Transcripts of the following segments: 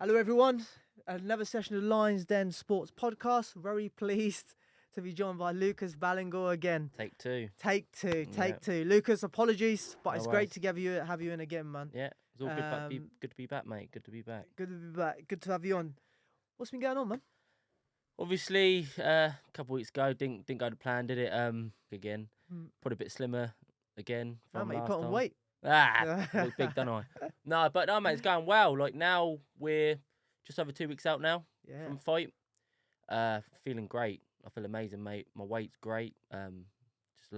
Hello everyone, another session of Lions Den Sports Podcast. Very pleased to be joined by Lucas Ballingall again. Take two. Take two. Lucas, apologies, but No it's worries. great to have you in again, man. Yeah, it's all good. Good to be back, mate. Good to be back. Good to be back. Good to have you on. What's been going on, man? Obviously, a couple of weeks ago, didn't go to plan, did it? Again, put a bit slimmer again from mate, you last put on time. weight. I look big, don't I? No, mate, it's going well. Like now, we're just over 2 weeks out now from fight. Feeling great. I feel amazing, mate. My weight's great. Just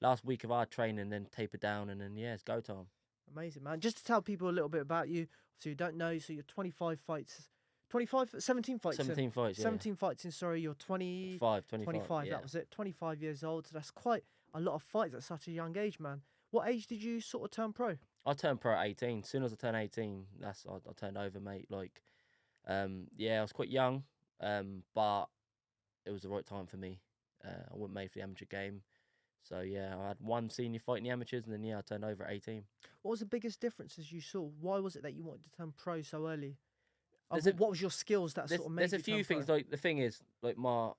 last week of hard training, then taper down, and then it's go time. Amazing, man. Just to tell people a little bit about you, so you don't know. So you're 25 fights. 17 fights. 17 fights, yeah. 17 fights in, sorry, you're 25, yeah. That was it. 25 years old. So that's quite a lot of fights at such a young age, man. What age did you sort of turn pro? I turned pro at 18. As soon as I turned 18, I turned over, mate. Like, I was quite young, but it was the right time for me. I wasn't made for the amateur game. So, I had one senior fight in the amateurs, and then, I turned over at 18. What was the biggest differences you saw? Why was it that you wanted to turn pro so early? What was your skills that sort of made you There's a few things. Like, the thing is, like, my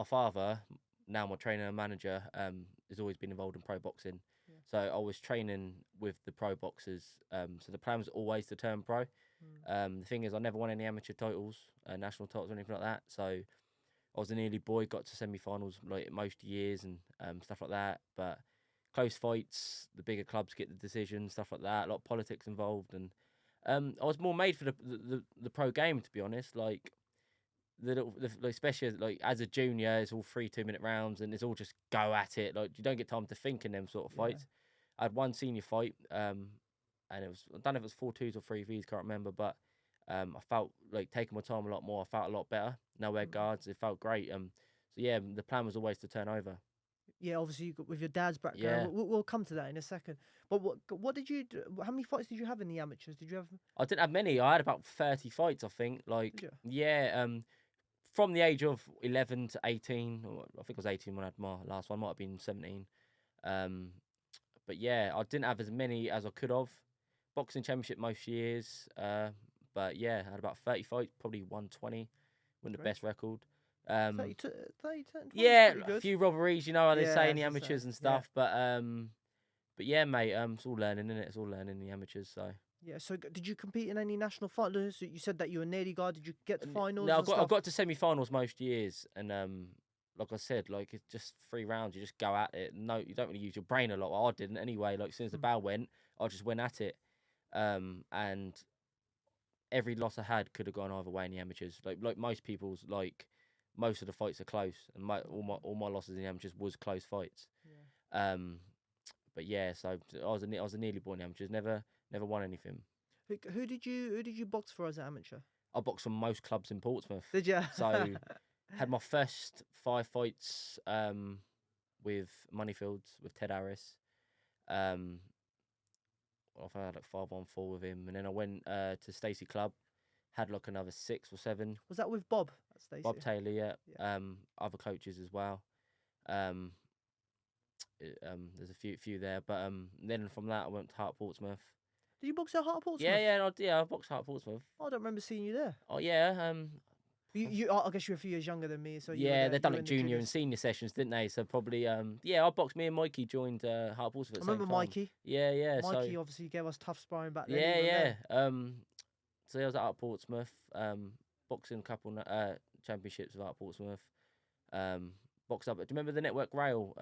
father, now my trainer and manager, has always been involved in pro boxing. Yeah. So I was training with the pro boxers. So the plan was always to turn pro. The thing is, I never won any amateur titles, national titles or anything like that. So I was an early boy, got to semi-finals like most years and stuff like that. But close fights, the bigger clubs get the decision, stuff like that. A lot of politics involved, and I was more made for the pro game, to be honest. Like especially like as a junior, it's all 3 2-minute rounds, and it's all just go at it. Like you don't get time to think in them sort of fights. I had one senior fight, and it was, I don't know if it was 4 2s or 3 Vs, can't remember, but I felt like taking my time a lot more. I felt a lot better. No wear guards. It felt great. The plan was always to turn over. Yeah, obviously with your dad's background. Yeah. We'll come to that in a second. But what did you do? How many fights did you have in the amateurs? Did you have? I didn't have many. I had about 30 fights, I think. Like, from the age of 11 to 18, or I think I was 18 when I had my last one. Might have been 17. But I didn't have as many as I could have. Boxing championship most years. I had about 30 fights, probably 120. Wasn't the best record. 30 a few robberies, you know how they say in the amateurs and stuff. Yeah. But mate, it's all learning, isn't it? It's all learning in the amateurs. So so did you compete in any national finals? You said that you were nearly guy. Did you get to finals? No, I got to semi-finals most years, and like I said, like it's just 3 rounds. You just go at it. No, you don't really use your brain a lot. Well, I didn't anyway. Like as soon as the bell went, I just went at it, and every loss I had could have gone either way in the amateurs. Like most people's, like most of the fights are close, and all my losses in the amateurs was close fights. Yeah. So I was a nearly born amateurs. Never won anything. Who did you box for as an amateur? I boxed for most clubs in Portsmouth. Did you? So had my first 5 fights with Moneyfields, with Ted Harris. I've had like 5-on-4 with him, and then I went to Stacey Club. Had like another 6 or 7. Was that with Bob at Stacey? Bob Taylor, yeah. Other coaches as well. There's a few there, but then from that I went to Heart Portsmouth. Did you box at Heart Portsmouth? I boxed Heart Portsmouth. I don't remember seeing you there. Oh yeah. I guess you're a few years younger than me, so they've done like junior and senior sessions, didn't they? So probably I boxed. Me and Mikey joined Heart Portsmouth. I remember Mikey. Yeah. Mikey obviously gave us tough sparring back then. Yeah. So I was at Heart Portsmouth, boxing a couple championships with Heart Portsmouth. Boxed up. Do you remember the Network Rail?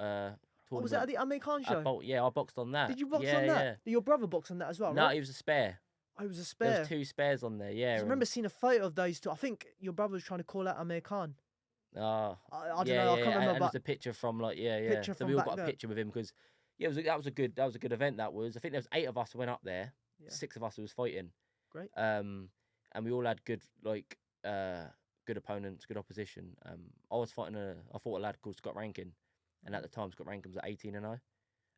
Was that at the Ameteur show? I boxed on that. Did you box on that? Your brother boxed on that as well, right? No, he was a spare. Oh, it was a spare. There was 2 spares on there, yeah. I remember seeing a photo of those 2. I think your brother was trying to call out Amir Khan. I don't know. I can't remember. And there's a picture from Picture so we all got a picture with him because that was a good event. That was. I think there was 8 of us who went up there. Yeah. 6 of us who was fighting. Great. And we all had good opponents, good opposition. I fought a lad called Scott Rankin, and at the time Scott Rankin was at 18-0.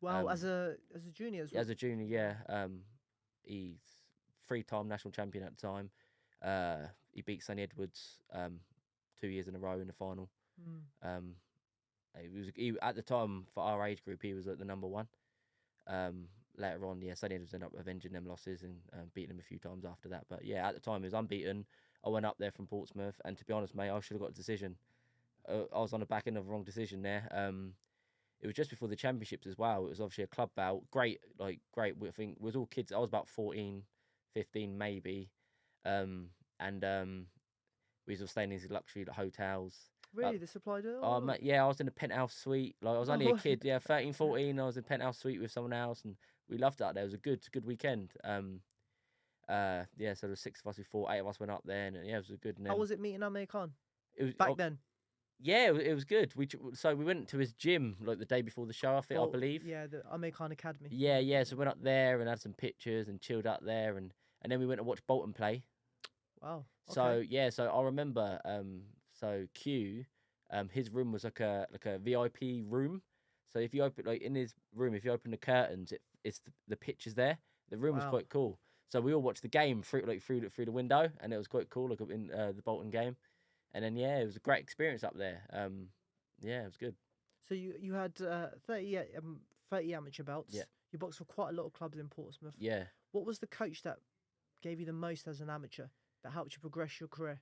Wow, as a junior as well. As a junior, yeah. He's 3-time national champion at the time. He beat Sonny Edwards 2 years in a row in the final. He at the time for our age group, he was at the number 1. later on, Sonny Edwards ended up avenging them losses and beating them a few times after that. But yeah, at the time, he was unbeaten. I went up there from Portsmouth, and to be honest, mate, I should have got a decision. I was on the back end of a wrong decision there. It was just before the championships as well. It was obviously a club bout. Great. I think it was all kids. I was about 14, 15 maybe. And we was all staying in these luxury hotels. Really? They supplied it? Oh, mate, yeah, I was in a penthouse suite. Like, I was only a kid. Yeah, 13, 14. I was in a penthouse suite with someone else, and we loved that. There was a good weekend. So there were 6 of us before, 8 of us went up there, and yeah, it was a good. How was it meeting Amir Khan? It was back then. Yeah, it was good. We went to his gym like the day before the show. I believe. Yeah, the Amir Khan Academy. Yeah. So we went up there and had some pictures and chilled up there, and then we went to watch Bolton play. Wow. Okay. So I remember. So Q, his room was like a VIP room. So if you open in his room, if you open the curtains, it's the pictures there. The room was quite cool. So we all watched the game through the window, and it was quite cool. Like in the Bolton game. And then it was a great experience up there. It was good. So you had 30 amateur belts. Yeah. You boxed for quite a lot of clubs in Portsmouth. Yeah. What was the coach that gave you the most as an amateur that helped you progress your career?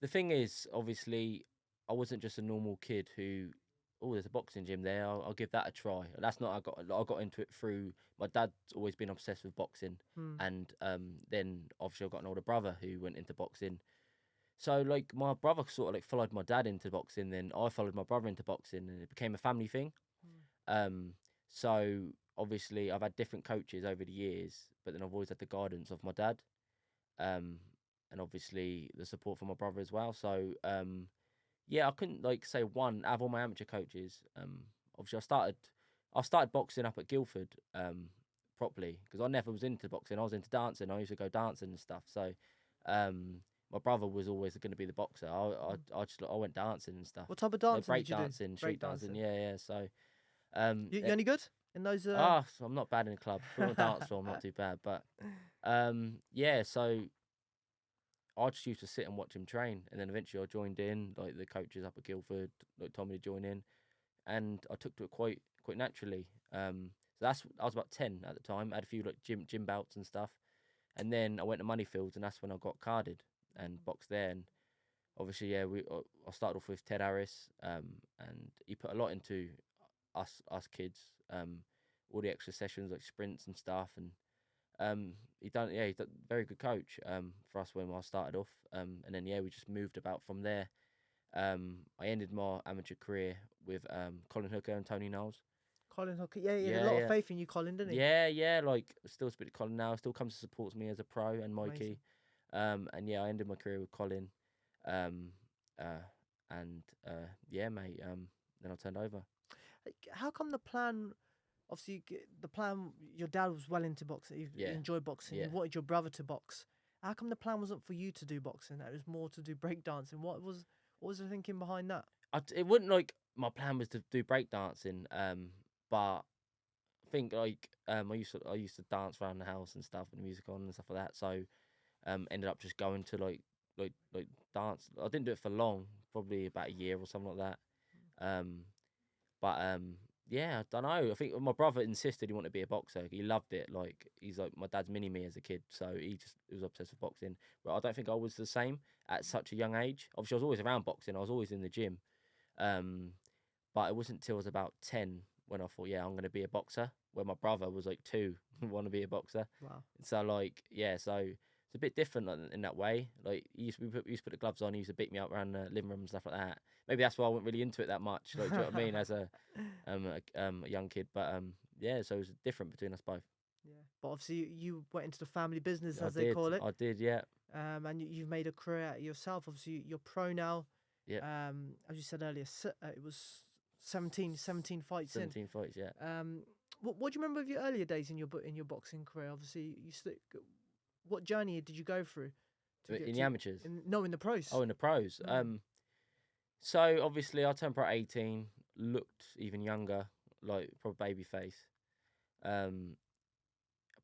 The thing is, obviously, I wasn't just a normal kid who, there's a boxing gym there. I'll give that a try. That's not. I got into it through my dad's always been obsessed with boxing, and then obviously I got an older brother who went into boxing. So, my brother sort of, followed my dad into boxing, then I followed my brother into boxing, and it became a family thing. So, obviously, I've had different coaches over the years, but then I've always had the guidance of my dad, and obviously the support from my brother as well. So, I couldn't, say one out of all my amateur coaches. Obviously, I started boxing up at Guildford properly, because I never was into boxing. I was into dancing. I used to go dancing and stuff. So, my brother was always going to be the boxer. I went dancing and stuff. What type of dancing break did you dancing, do? Street dancing. Yeah. So, you any good in those? I'm not bad in the club. But on a dance floor, I'm not too bad. But, So, I just used to sit and watch him train, and then eventually I joined in. Like the coaches up at Guildford, told me to join in, and I took to it quite naturally. So I was about 10 at the time. I had a few gym bouts and stuff, and then I went to Moneyfields, and that's when I got carded and boxed there. And obviously, I started off with Ted Harris, and he put a lot into us kids. All the extra sessions like sprints and stuff, and he's done very good coach for us when I started off. And then we just moved about from there. I ended my amateur career with Colin Hooker and Tony Knowles. Colin Hooker, he had a lot of faith in you, Colin, didn't he? Yeah. Still speak to Colin now. Still comes to support me as a pro, and Mikey. Amazing. I ended my career with Colin. Mate. Then I turned over. How come the plan? Obviously, your dad was well into boxing. You enjoyed boxing. You wanted your brother to box. How come the plan wasn't for you to do boxing? That it was more to do breakdancing. What was the thinking behind that? It wouldn't my plan was to do breakdancing. But I think I used to dance around the house and stuff with the music on and stuff like that. So ended up just going to like dance. I didn't do it for long, probably about a year or something like that. I don't know. I think my brother insisted he wanted to be a boxer. He loved it. He's like my dad's mini me as a kid, so he was obsessed with boxing. But I don't think I was the same at such a young age. Obviously, I was always around boxing. I was always in the gym. But it wasn't until I was about 10 when I thought, I'm going to be a boxer. Where my brother was 2, want to be a boxer. Wow. So so it's a bit different in that way. He used to put the gloves on. He used to beat me up around the living room and stuff like that. Maybe that's why I wasn't really into it that much. Do you know what I mean? As a young kid, but so it was different between us both. Yeah, but obviously you went into the family business, as they call it. I did, yeah. And you've made a career out of yourself. Obviously, you're pro now. Yeah. As you said earlier, it was 17 fights. 17 fights, yeah. What do you remember of your earlier days in your boxing career? Obviously, what journey did you go through? In the amateurs? In the pros. Oh, in the pros. So obviously I turned pro at 18, looked even younger, proper baby face. But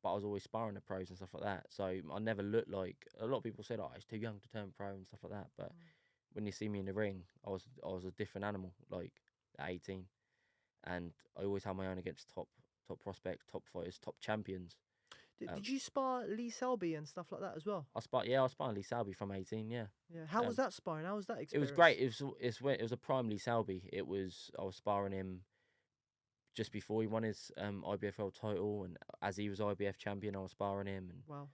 I was always sparring the pros and stuff like that. So I never looked like, a lot of people said, he's too young to turn pro and stuff like that. But when you see me in the ring, I was a different animal, at 18. And I always had my own against top top prospects, top fighters, top champions. Did you spar Lee Selby and stuff like that as well? I sparred Lee Selby from 18. Yeah. Yeah. How was that sparring? How was that experience? It was great. It was a prime Lee Selby. I was sparring him just before he won his IBF world title, and as he was IBF champion, I was sparring him. And wow.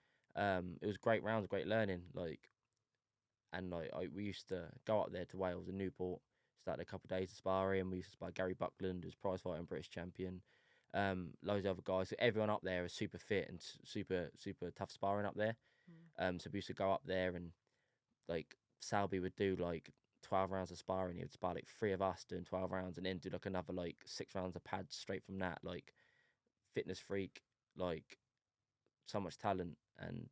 It was great rounds, great learning. We used to go up there to Wales and Newport. Started a couple of days of sparring. We used to spar Gary Buckland, who's prize fighter and British champion. Loads of other guys. So everyone up there is super fit and super tough sparring up there. So we used to go up there, and like Selby would do like 12 rounds of sparring. He would spar like 3 of us doing 12 rounds, and then do like another like 6 rounds of pads straight from that. Like fitness freak, like so much talent, and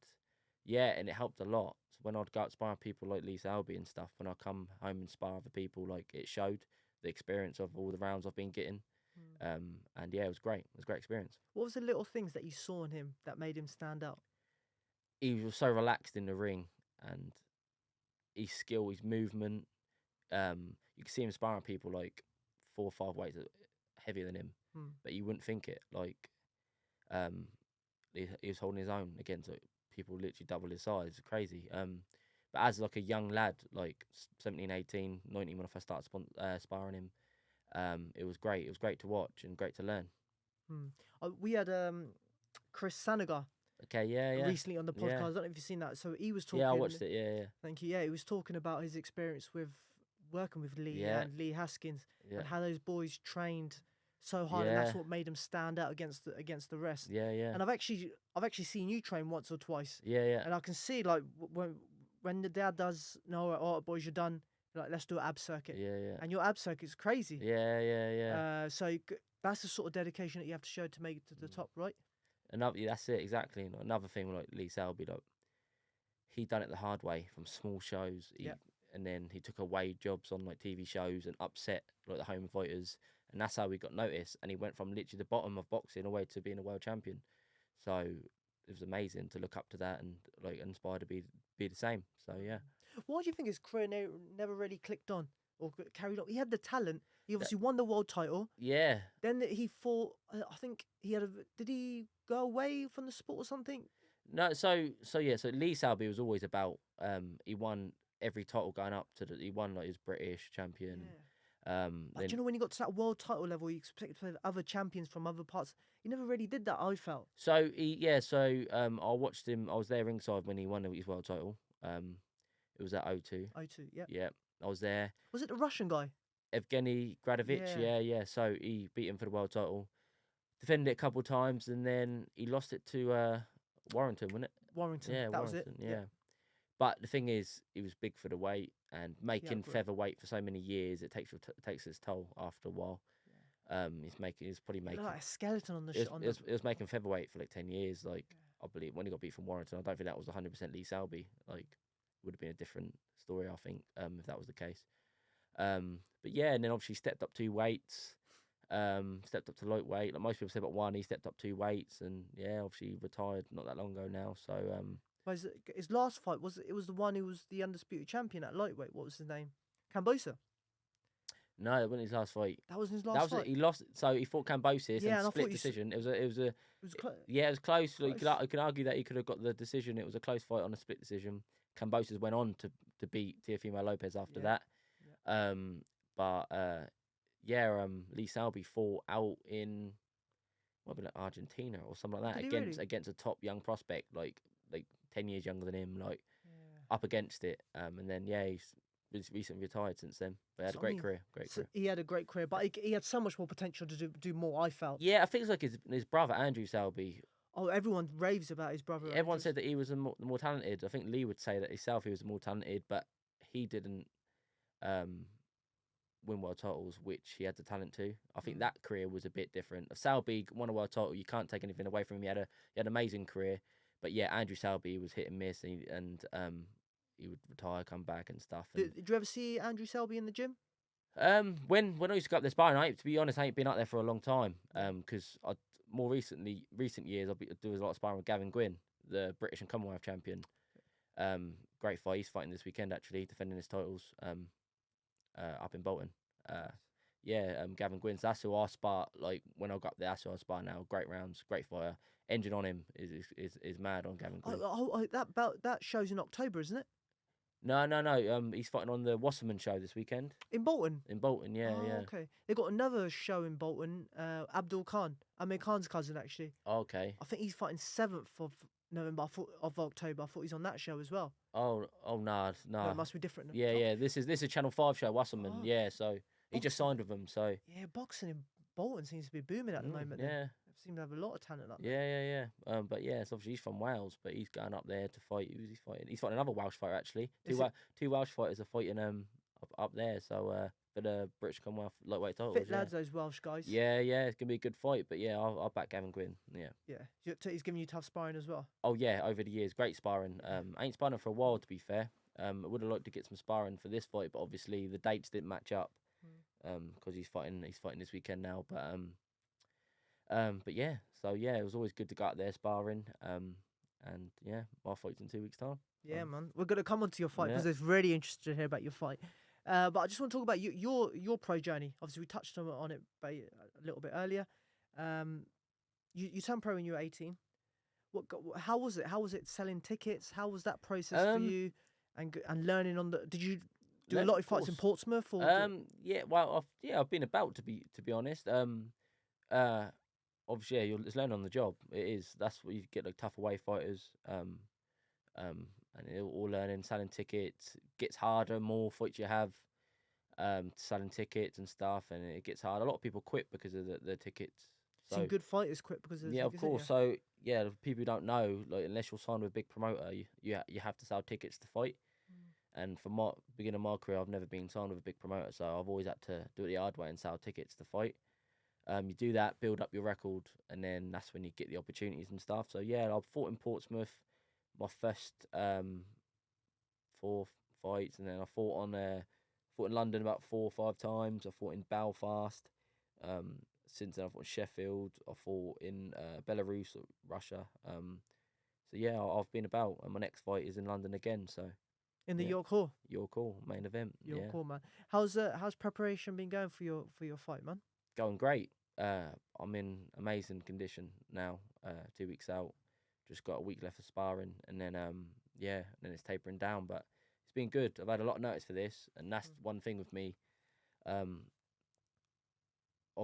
and it helped a lot. So when I'd go out sparring people like Lee Selby and stuff, when I come home and spar other people, like it showed the experience of all the rounds I've been getting. And yeah, it was great. It was a great experience. What was the little things that you saw in him that made him stand out? He was so relaxed in the ring, and his skill, his movement. You could see him sparring people like 4 or 5 weights heavier than him, but you wouldn't think it. Like, he was holding his own against like, people literally double his size. It's crazy. But as like a young lad, like 17, 18, 19, when I first started sparring him, it was great. It was great to watch and great to learn. We had Chris Sanagar. Okay, yeah. Recently on the podcast. I don't know if you've seen that. So he was talking. Yeah, I watched it. Yeah. Thank you. Yeah, he was talking about his experience with working with Lee and Lee Haskins, and how those boys trained so hard, and that's what made them stand out against the rest. Yeah. And I've actually seen you train once or twice. Yeah. And I can see like when the dad does, no, all right, boys, you're done. Like, let's do an ab circuit. Yeah. And your ab circuit's crazy. Yeah. So that's the sort of dedication that you have to show to make it to the top, right? That's it exactly. Another thing like Lee Selby, like he done it the hard way from small shows. And then he took away jobs on like TV shows and upset like the home fighters, and that's how we got noticed. And he went from literally the bottom of boxing all the way to being a world champion. So it was amazing to look up to that and like inspire to be the same. So yeah. Why do you think his career never really clicked on or carried on? He had the talent. He obviously won the world title. Yeah. Then he fought. I think he had Did he go away from the sport or something? No. So Lee Selby was always about. He won every title going up to he won like his British champion. Yeah. But do you know when he got to that world title level, he expected to play with other champions from other parts. He never really did that. I felt. So I watched him. I was there ringside when he won his world title. It was at O2. O2, yeah. Yeah, I was there. Was it the Russian guy? Evgeny Gradovich, yeah. So he beat him for the world title. Defended it a couple of times, and then he lost it to Warrington, wasn't it? Warrington, yeah, that was it. Yeah. But the thing is, he was big for the weight, and making featherweight for so many years, it takes its toll after a while. Yeah. He's probably making like a skeleton on the it was making featherweight for like 10 years. Like I believe when he got beat from Warrington, I don't think that was 100% Lee Selby. Like would have been a different story, I think, if that was the case. But yeah, and then obviously stepped up 2 weights, stepped up to lightweight. Like most people say about one, he stepped up 2 weights, and yeah, obviously retired not that long ago now. So his last fight was the one who was the undisputed champion at lightweight. What was his name? Cambosa. No, that wasn't his last fight. That wasn't his last fight. He lost. So he fought Cambosis and split decision. It was close. Like, you could argue that he could have got the decision. It was a close fight on a split decision. Cambosis went on to beat Teofimo Lopez after that. Lee Selby fought out in like Argentina or something like that against a top young prospect, like 10 years younger than him, up against it. And then he's recently retired since then. But he had a great career. He had a great career, but he had so much more potential to do more, I felt. Yeah, I think it's like his brother Andrew Selby. Oh, everyone raves about his brother. Everyone said that he was the more talented. I think Lee would say that himself he was the more talented, but he didn't win world titles, which he had the talent to. I think that career was a bit different. Selby won a world title. You can't take anything away from him. He had an amazing career. But yeah, Andrew Selby was hit and miss, and he would retire, come back and stuff. Did you ever see Andrew Selby in the gym? When I used to go up there sparring, to be honest, I ain't been up there for a long time. Because recent years, I do a lot of sparring with Gavin Gwynn, the British and Commonwealth champion. Great fight. He's fighting this weekend actually, defending his titles. Up in Bolton. Gavin Gwynn. So that's who I spar. Like when I got up there, that's who I spar now. Great rounds, great fighter. Engine on him is mad on Gavin Gwynn. That show's in October, isn't it? No. He's fighting on the Wasserman show this weekend. In Bolton? In Bolton, yeah. Okay. They got another show in Bolton, Abdul Khan, Amir Khan's cousin, actually. Okay. I think he's fighting 7th of November, of October. I thought he's on that show as well. Oh, nah. No, it must be different. Yeah. This is Channel 5 show, Wasserman. Oh. Yeah, so he just signed with them, so. Yeah, boxing in Bolton seems to be booming at the moment. Yeah. They seem to have a lot of talent up there. Yeah. But yeah, it's obviously he's from Wales, but he's going up there to fight. Who's he fighting? He's fighting another Welsh fighter, actually. Two Welsh fighters are fighting up there, so for the British Commonwealth lightweight titles. Fit lads, those Welsh guys. Yeah, it's gonna be a good fight. But yeah, I'll back Gavin Gwynn. Yeah. He's giving you tough sparring as well. Oh yeah, over the years, great sparring. I ain't sparring for a while, to be fair. I would have liked to get some sparring for this fight, but obviously the dates didn't match up. Because he's fighting this weekend now. But yeah, so yeah, it was always good to go out there sparring. And yeah, my fight's in 2 weeks' time. Yeah, man, we're gonna come on to your fight because it's really interesting to hear about your fight. But I just want to talk about your pro journey. Obviously, we touched on it a little bit earlier. You turned pro when you were 18. How was it? How was it selling tickets? How was that process for you? And learning on the. Did you do a lot of fights in Portsmouth? Or I've been about, to be honest. Obviously, it's learning on the job. It is. That's what you get, like tough away fighters. And all learning, selling tickets gets harder. More fights you have, selling tickets and stuff, and it gets hard. A lot of people quit because of the tickets. So, some good fighters quit because of the tickets, of course. So yeah, the people who don't know, like unless you're signed with a big promoter, you have to sell tickets to fight. And from my beginning of my career, I've never been signed with a big promoter, so I've always had to do it the hard way and sell tickets to fight. You do that, build up your record, and then that's when you get the opportunities and stuff. So yeah, I've fought in Portsmouth, my first 4 fights, and then I fought in London about 4 or 5 times. I fought in Belfast. Since then, I fought in Sheffield. I fought in Belarus, or Russia. So yeah, I've been about, and my next fight is in London again. So. In the York Hall main event. York Hall, man. How's preparation been going for your fight, man? Going great. I'm in amazing condition now. 2 weeks out, just got a week left of sparring, and then then it's tapering down. But it's been good. I've had a lot of notice for this, and that's one thing with me. I've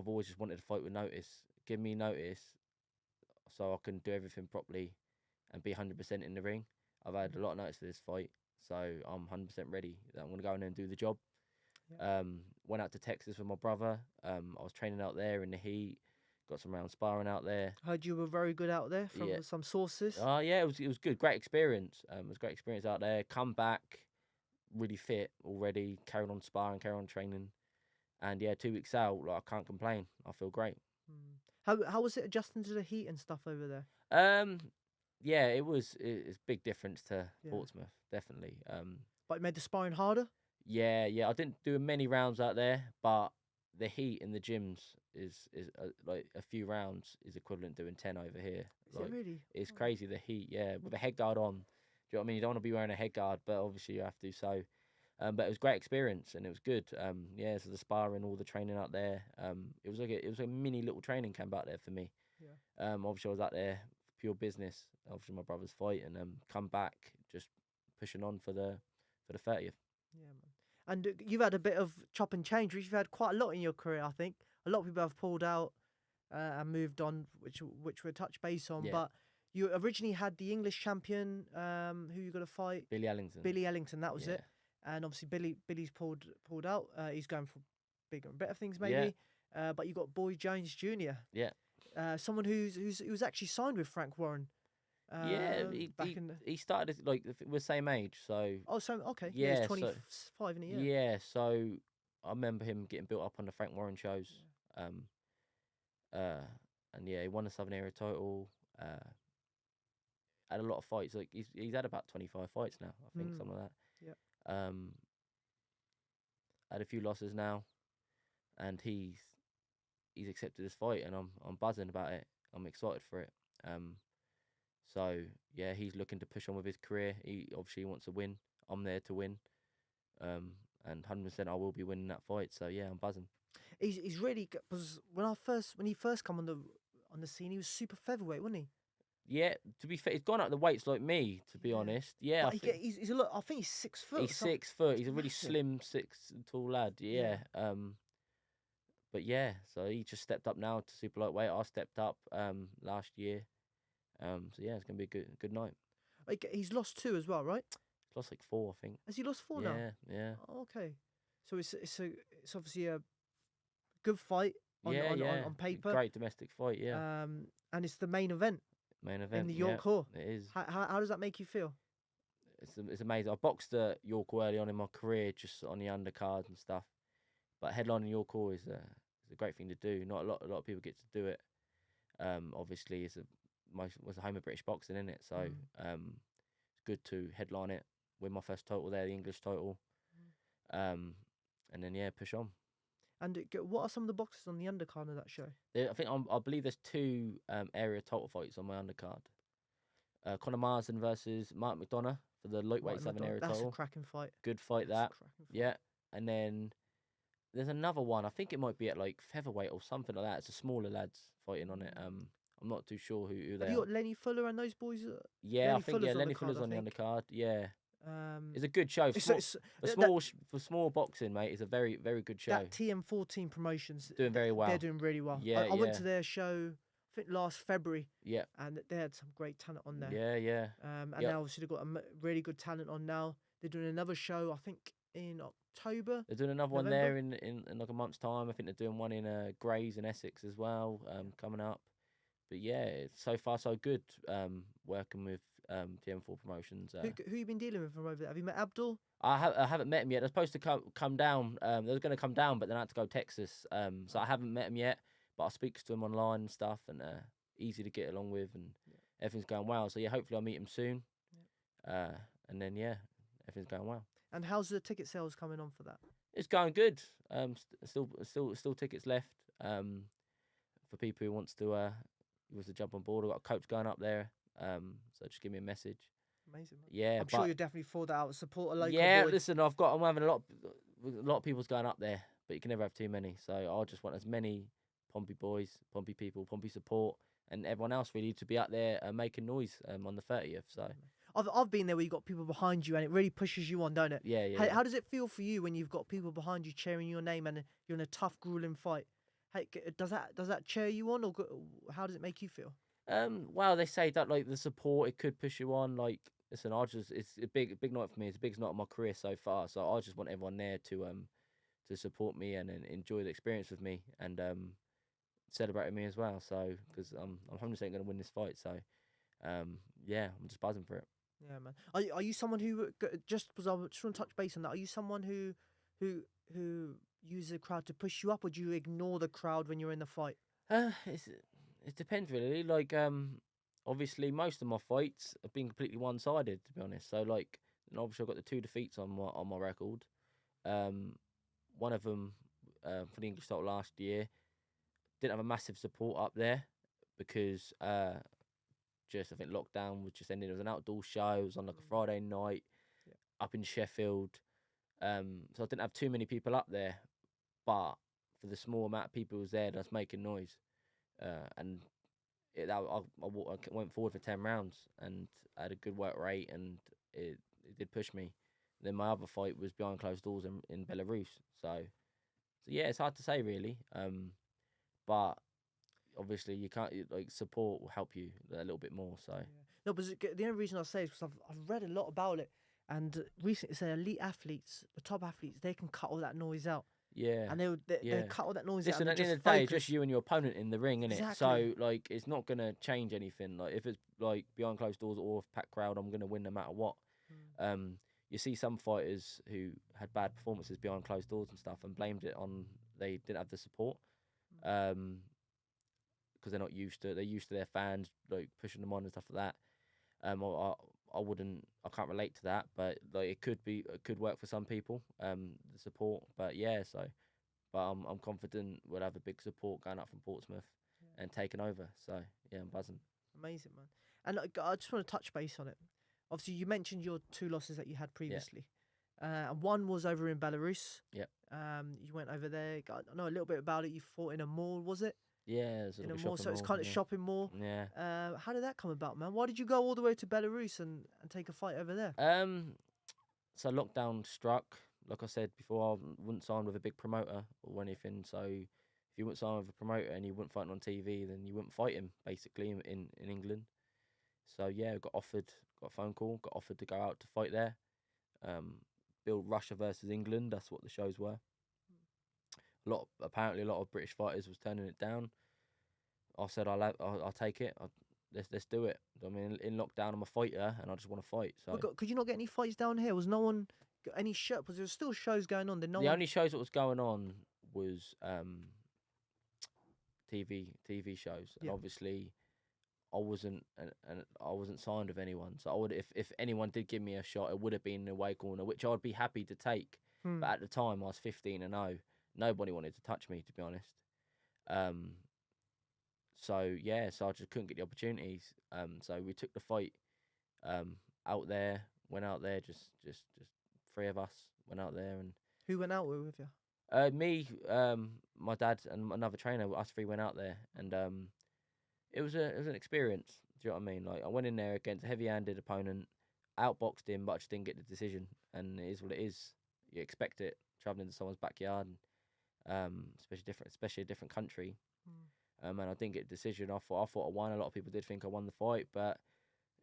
always just wanted to fight with notice. Give me notice, so I can do everything properly, and be 100% in the ring. I've had a lot of notice for this fight. So I'm 100% ready. I'm going to go in there and do the job. Yeah. Went out to Texas with my brother. I was training out there in the heat. Got some round sparring out there. Heard you were very good out there from some sources. Yeah, it was good. Great experience. It was a great experience out there. Come back really fit already. Carried on sparring, carried on training. And yeah, 2 weeks out, I can't complain. I feel great. How was it adjusting to the heat and stuff over there? Yeah, it's a big difference to Portsmouth, definitely. But it made the sparring harder? Yeah. I didn't do many rounds out there, but the heat in the gyms is like a few rounds is equivalent to doing 10 over here. Is it really? It's crazy, the heat, with a head guard on. Do you know what I mean? You don't want to be wearing a head guard, but obviously you have to, so... but it was a great experience, and it was good. So the sparring, all the training out there. It was a mini little training camp out there for me. Yeah. Obviously I was out there pure business. Obviously my brother's fight, and come back just pushing on for the 30th. Yeah, man. And you've had a bit of chop and change. You've had quite a lot in your career, I think. A lot of people have pulled out and moved on, which we'll touch base on. Yeah. But you originally had the English champion, who you got to fight? Billy Ellington. Billy Ellington, that was it. And obviously Billy's pulled out. He's going for bigger and better things, maybe. Yeah. But you got Boy Jones Jr. Yeah. Someone who was actually signed with Frank Warren. He started like we're same age, so. Oh, so okay. Yeah, he's 25 in a year. Yeah, so I remember him getting built up on the Frank Warren shows. Yeah. And yeah, he won the Southern Area title. Had a lot of fights. Like he's had about 25 fights now, I think, something like that. Yeah. Had a few losses now, and he's accepted this fight, and I'm buzzing about it. I'm excited for it. So yeah, he's looking to push on with his career. He obviously wants to win. I'm there to win. And 100% I will be winning that fight. So yeah, I'm buzzing. He's really good, because when he first come on the scene, he was super featherweight, wasn't he? Yeah, to be fair, he's gone up the weights like me. To be honest, yeah. But he's a lot. I think he's 6 foot. He's 6 foot. He's a really massive. slim, tall lad. Yeah. But yeah, so he just stepped up now to super lightweight. I stepped up last year. So yeah, it's gonna be a good night. Like, he's lost 2 as well, right? He's lost like 4, I think. Has he lost 4 now? Yeah. Oh, okay, so it's obviously a good fight on paper. Great domestic fight. Yeah. And it's the main event. In the York Hall. It is. How does that make you feel? It's amazing. I boxed at York Hall early on in my career, just on the undercard and stuff. But headlining York Hall is a great thing to do. Not a lot of people get to do it. Obviously, it's a home of British boxing, isn't it? So it's good to headline it. Win my first title there, the English title. And then push on. And what are some of the boxes on the undercard of that show? I believe there's 2 area title fights on my undercard. Conor Marsden versus Mark McDonough for the lightweight 7 area title. That's a cracking fight. Good fight that. Yeah, and then there's another one. I think it might be at like featherweight or something like that. It's a smaller lads fighting on it. I'm not too sure who they are. Have you got Lenny Fuller and those boys? I think Lenny Fuller's on the undercard. Yeah. It's a good show for small boxing, mate. It's a very, very good show. That TM14 promotions doing very well. They're doing really well. I went to their show, I think last February. Yeah, and they had some great talent on there. Yeah. And now obviously they've got really good talent on now. They're doing another show, I think in October. They're doing another one there in like a month's time. I think they're doing one in Grays in Essex as well, coming up. But yeah, so far so good. Working with TM4 Promotions. Who you been dealing with from over there? Have you met Abdul? I haven't met him yet. They're supposed to come down. They were going to come down, but then I had to go to Texas. So I haven't met him yet. But I speak to him online and stuff, and easy to get along with, and everything's going well. So yeah, hopefully I'll meet him soon. And then everything's going well. And how's the ticket sales coming on for that? It's going good. Still tickets left. For people who wants to jump on board. I've got a coach going up there. So just give me a message. Amazing. Man. Yeah, I'm sure you'll definitely forward that out. Support a local. Yeah, boy. Listen, I'm having a lot of people's going up there, but you can never have too many. So I just want as many Pompey boys, Pompey people, Pompey support, and everyone else really to be out there making noise on the 30th. So I've been there where you got people behind you, and it really pushes you on, don't it? Yeah. How does it feel for you when you've got people behind you cheering your name and you're in a tough, grueling fight? Hey, does that cheer you on, or how does it make you feel? Well, they say that like the support, it could push you on. Like, listen, it's a big night for me. It's the biggest night of my career so far. So I just want everyone there to support me and enjoy the experience with me and celebrate with me as well. So because I'm 100% going to win this fight. So I'm just buzzing for it. Yeah, man. Are you someone who just because I just want to touch base on that? Are you someone who uses the crowd to push you up, or do you ignore the crowd when you're in the fight? It depends really. Like obviously most of my fights have been completely one-sided, to be honest. So like, and obviously I've got the 2 defeats on my record. One of them for the English title last year didn't have a massive support up there because I think lockdown was just ending. It was an outdoor show. It was on like a Friday night up in Sheffield. So I didn't have too many people up there, but for the small amount of people who was there, that's making noise. And I went forward for 10 rounds and I had a good work rate, and it did push me. Then my other fight was behind closed doors in Belarus. So yeah, it's hard to say really. But obviously you can't, like, support will help you a little bit more. So no, but the only reason I say is because I've read a lot about it, and recently it said elite athletes, the top athletes, they can cut all that noise out. Yeah, and they cut all that noise out. Listen, at the end of the day, it's just you and your opponent in the ring, innit? Exactly. So like, it's not gonna change anything. Like if it's like behind closed doors or a packed crowd, I'm gonna win no matter what. You see some fighters who had bad performances behind closed doors and stuff, and blamed it on they didn't have the support, because they're not used to. They're used to their fans like pushing them on and stuff like that. I can't relate to that, but like it could work for some people, the support. But I'm confident we'll have a big support going up from Portsmouth and taking over. So yeah, I'm buzzing. Amazing, man. And I just want to touch base on it. Obviously, you mentioned your 2 losses that you had previously. And one was over in Belarus. Yep. You went over there. I know a little bit about it. You fought in a mall, was it? Yeah, it was In a mall, so it's kind of shopping mall. Yeah. How did that come about, man? Why did you go all the way to Belarus and take a fight over there? So lockdown struck. Like I said before, I wouldn't sign with a big promoter or anything. So if you wouldn't sign with a promoter and you wouldn't fight on TV, then you wouldn't fight him, basically, in England. So yeah, got a phone call, got offered to go out to fight there. Build Russia versus England. That's what the shows were. Apparently a lot of British fighters was turning it down. I said I'll take it. Let's do it. I mean, in lockdown, I'm a fighter and I just want to fight. So could you not get any fights down here? Was no one got any show? Because there was still shows going on. The only shows that was going on was TV shows. Yeah. And obviously, I wasn't signed with anyone. So I would, if anyone did give me a shot, it would have been in the away corner, which I'd be happy to take. But at the time, I was 15-0. Nobody wanted to touch me, to be honest. So yeah, so I just couldn't get the opportunities. So we took the fight out there. Went out there, just three of us went out there. And who went out with you? Me, my dad, and another trainer. Us three went out there, and it was an experience. Do you know what I mean? Like, I went in there against a heavy-handed opponent, outboxed him, but I just didn't get the decision. And it is what it is. You expect it, traveling to someone's backyard, especially a different country. And I didn't get a decision. I thought I won. A lot of people did think I won the fight, but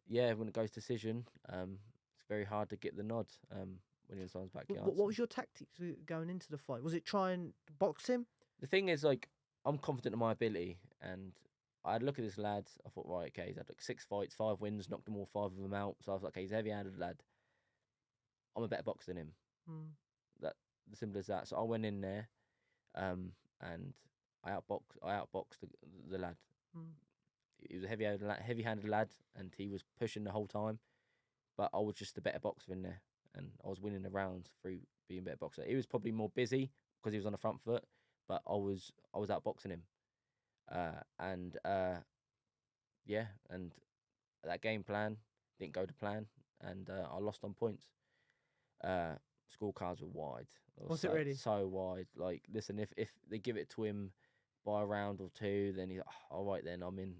yeah, when it goes to decision, it's very hard to get the nod when you're in someone's backyard. What was your tactics going into the fight? Was it try and box him? The thing is, like, I'm confident in my ability, and I had a look at this lad. I thought, right, okay, he's had like 6 fights, 5 wins, knocked them all 5 of them out. So I was like, okay, he's a heavy-handed lad. I'm a better boxer than him. That simple as that. So I went in there, and I outboxed the lad. He was a heavy-handed lad, and he was pushing the whole time. But I was just the better boxer in there, and I was winning the rounds through being a better boxer. He was probably more busy because he was on the front foot, but I was outboxing him. And that game plan didn't go to plan, and I lost on points. Scorecards were wide. Was it really? So wide. Like, listen, if they give it to him by a round or 2, then he's like, all right, then I'm in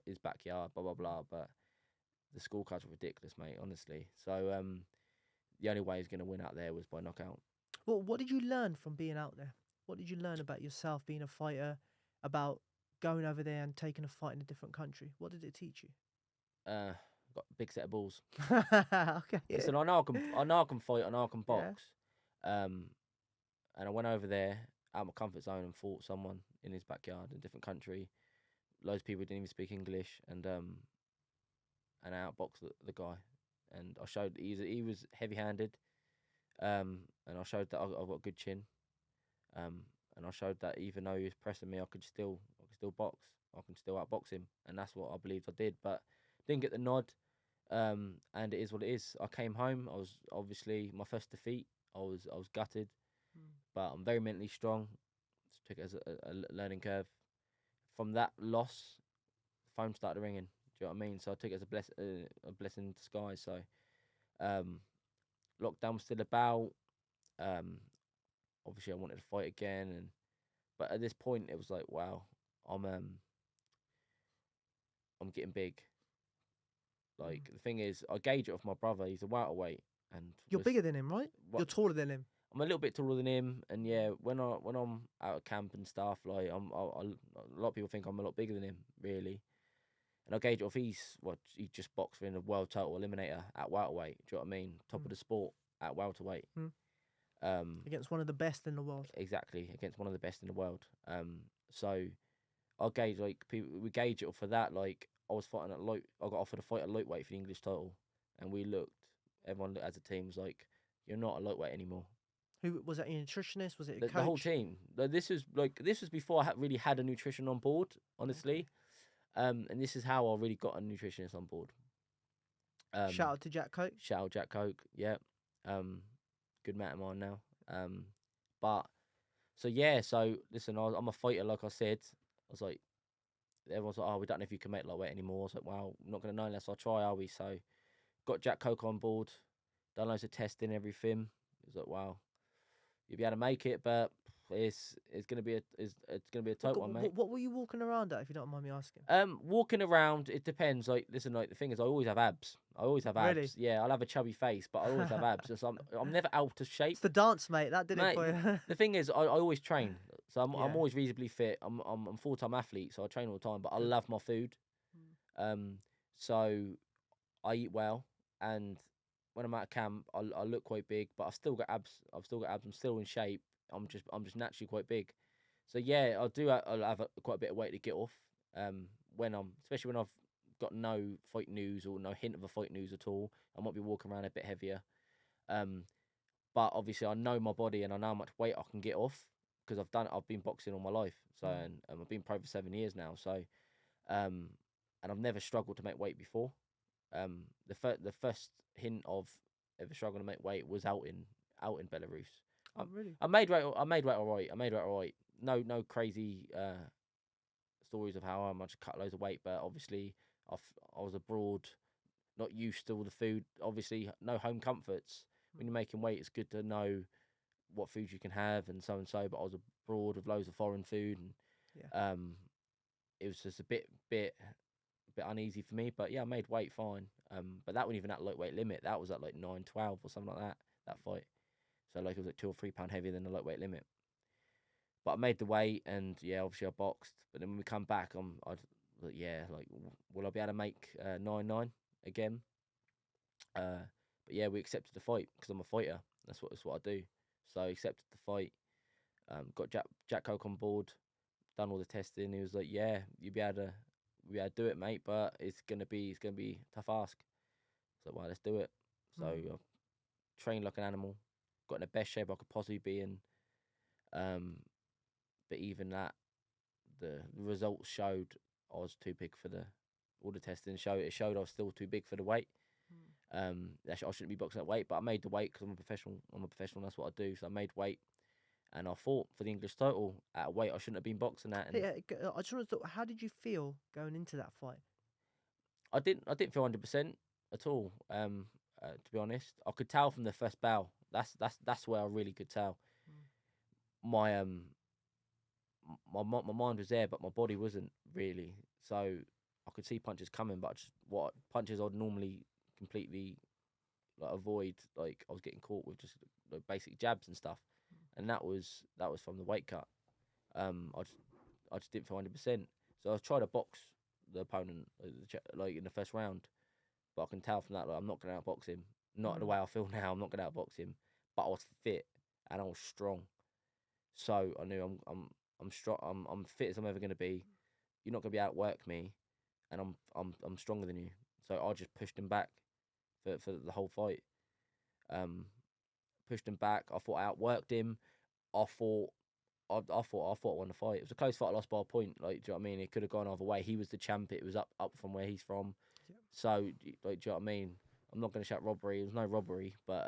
his backyard, blah blah blah. But the scorecards were ridiculous, mate. Honestly. So the only way he's going to win out there was by knockout. Well, what did you learn from being out there? What did you learn about yourself being a fighter? About going over there and taking a fight in a different country? What did it teach you? Got a big set of balls. Okay. Yeah. Listen, I know I can fight. I know I can box. Yeah. And I went over there out of my comfort zone and fought someone in his backyard in a different country. Loads of people didn't even speak English, and I outboxed the guy. And I showed he was heavy-handed, and I showed that I've got a good chin. And I showed that even though he was pressing me, I could still box. I can still outbox him, and that's what I believed I did. But didn't get the nod, and it is what it is. I came home. I was obviously my first defeat. I was gutted, but I'm very mentally strong. Just took it as a learning curve. From that loss, the phone started ringing. Do you know what I mean? So I took it as a blessing in disguise. So, lockdown was still about. Obviously, I wanted to fight again, but at this point, it was like, wow, I'm getting big. Like, the thing is, I gauge it off my brother. He's a welterweight, and you're bigger than him, right? You're taller than him. I'm a little bit taller than him, and yeah, when I'm out of camp and stuff, like a lot of people think I'm a lot bigger than him, really. And I gauge it off. He just boxed in a world title eliminator at welterweight. Do you know what I mean? Top of the sport at welterweight. Against one of the best in the world. Exactly, against one of the best in the world. So I gauge, like, we gauge it for that. Like, I was fighting I got offered a fight at lightweight for the English title, and everyone looked as a team was like, you're not a lightweight anymore. Who was that? Your nutritionist? Was it a coach? The whole team. This was before I really had a nutrition on board, honestly. And this is how I really got a nutritionist on board. Shout out to Jack Coke. Shout out Jack Coke. Yeah. Good mate of mine now. But so yeah. So listen, I'm a fighter, like I said. I was like, everyone's like, oh, we don't know if you can make lightweight anymore. I was like, well, I'm not gonna know unless I try, are we? So got Jack Coke on board. Done loads of testing, everything. was like, wow, you'll be able to make it, but it's gonna be a tight one, mate. What were you walking around at, if you don't mind me asking? Walking around, it depends. Like, listen, like the thing is, I always have abs. I always have abs. Really? Yeah, I'll have a chubby face, but I always have abs. So I'm never out of shape. It's the dance, mate. That did it for you. The thing is, I always train, so I'm Yeah. always reasonably fit. I'm a full-time athlete, so I train all the time. But I Good. love my food. So I eat well, and when I'm at camp, I look quite big, but I've still got abs. I'm still in shape. I'm just naturally quite big. So yeah, I'll have quite a bit of weight to get off. Especially when I've got no fight news or no hint of a fight news at all. I might be walking around a bit heavier. But obviously I know my body and I know how much weight I can get off because I've been boxing all my life. So and I've been pro for 7 years now. So and I've never struggled to make weight before. The first hint of ever struggling to make weight was out in Belarus. Oh, really? I made weight all right. No crazy stories of how much I cut loads of weight, but obviously I was abroad, not used to all the food. Obviously, no home comforts. When you're making weight, it's good to know what foods you can have and so. But I was abroad with loads of foreign food, and it was just a bit uneasy for me. But yeah, I made weight fine. But that wasn't even at lightweight limit. That was at like 9-12 or something like that. That fight. So like it was like 2 or 3 pound heavier than the lightweight limit. But I made the weight, and yeah, obviously I boxed. But then when we come back, will I be able to make 9-9 again? But yeah, we accepted the fight because I'm a fighter. That's what I do. So I accepted the fight. Got Jack Coke on board. Done all the testing. He was like, "Yeah, you'll be able to do it, mate. But it's gonna be a tough ask." So well, let's do it. So I trained like an animal. Got in the best shape I could possibly be in. But even that, the results showed I was too big for all the testing showed I was still too big for the weight. I shouldn't be boxing at weight, but I made the weight because I'm a professional. And that's what I do. So I made weight, and I fought for the English title at a weight I shouldn't have been boxing at. And I just want to talk, how did you feel going into that fight? I didn't feel 100% at all. To be honest, I could tell from the first bow. That's where I really could tell. My mind was there, but my body wasn't really. So I could see punches coming, but what punches I'd normally completely avoid. Like I was getting caught with just basic jabs and stuff, and that was from the weight cut. I just didn't feel 100%. So I tried to box the opponent like in the first round, but I can tell from that I'm not going to outbox him. Not the way I feel now. I'm not going to outbox him, but I was fit and I was strong. So I knew I'm strong. I'm fit as I'm ever going to be. You're not going to be outwork me, and I'm stronger than you. So I just pushed him back for the whole fight. Pushed him back. I thought I outworked him. I thought I won the fight. It was a close fight. I lost by a point. Like, do you know what I mean? It could have gone either way. He was the champ. It was up from where he's from. Yeah. So, like, do you know what I mean? I'm not going to shout robbery. It was no robbery, but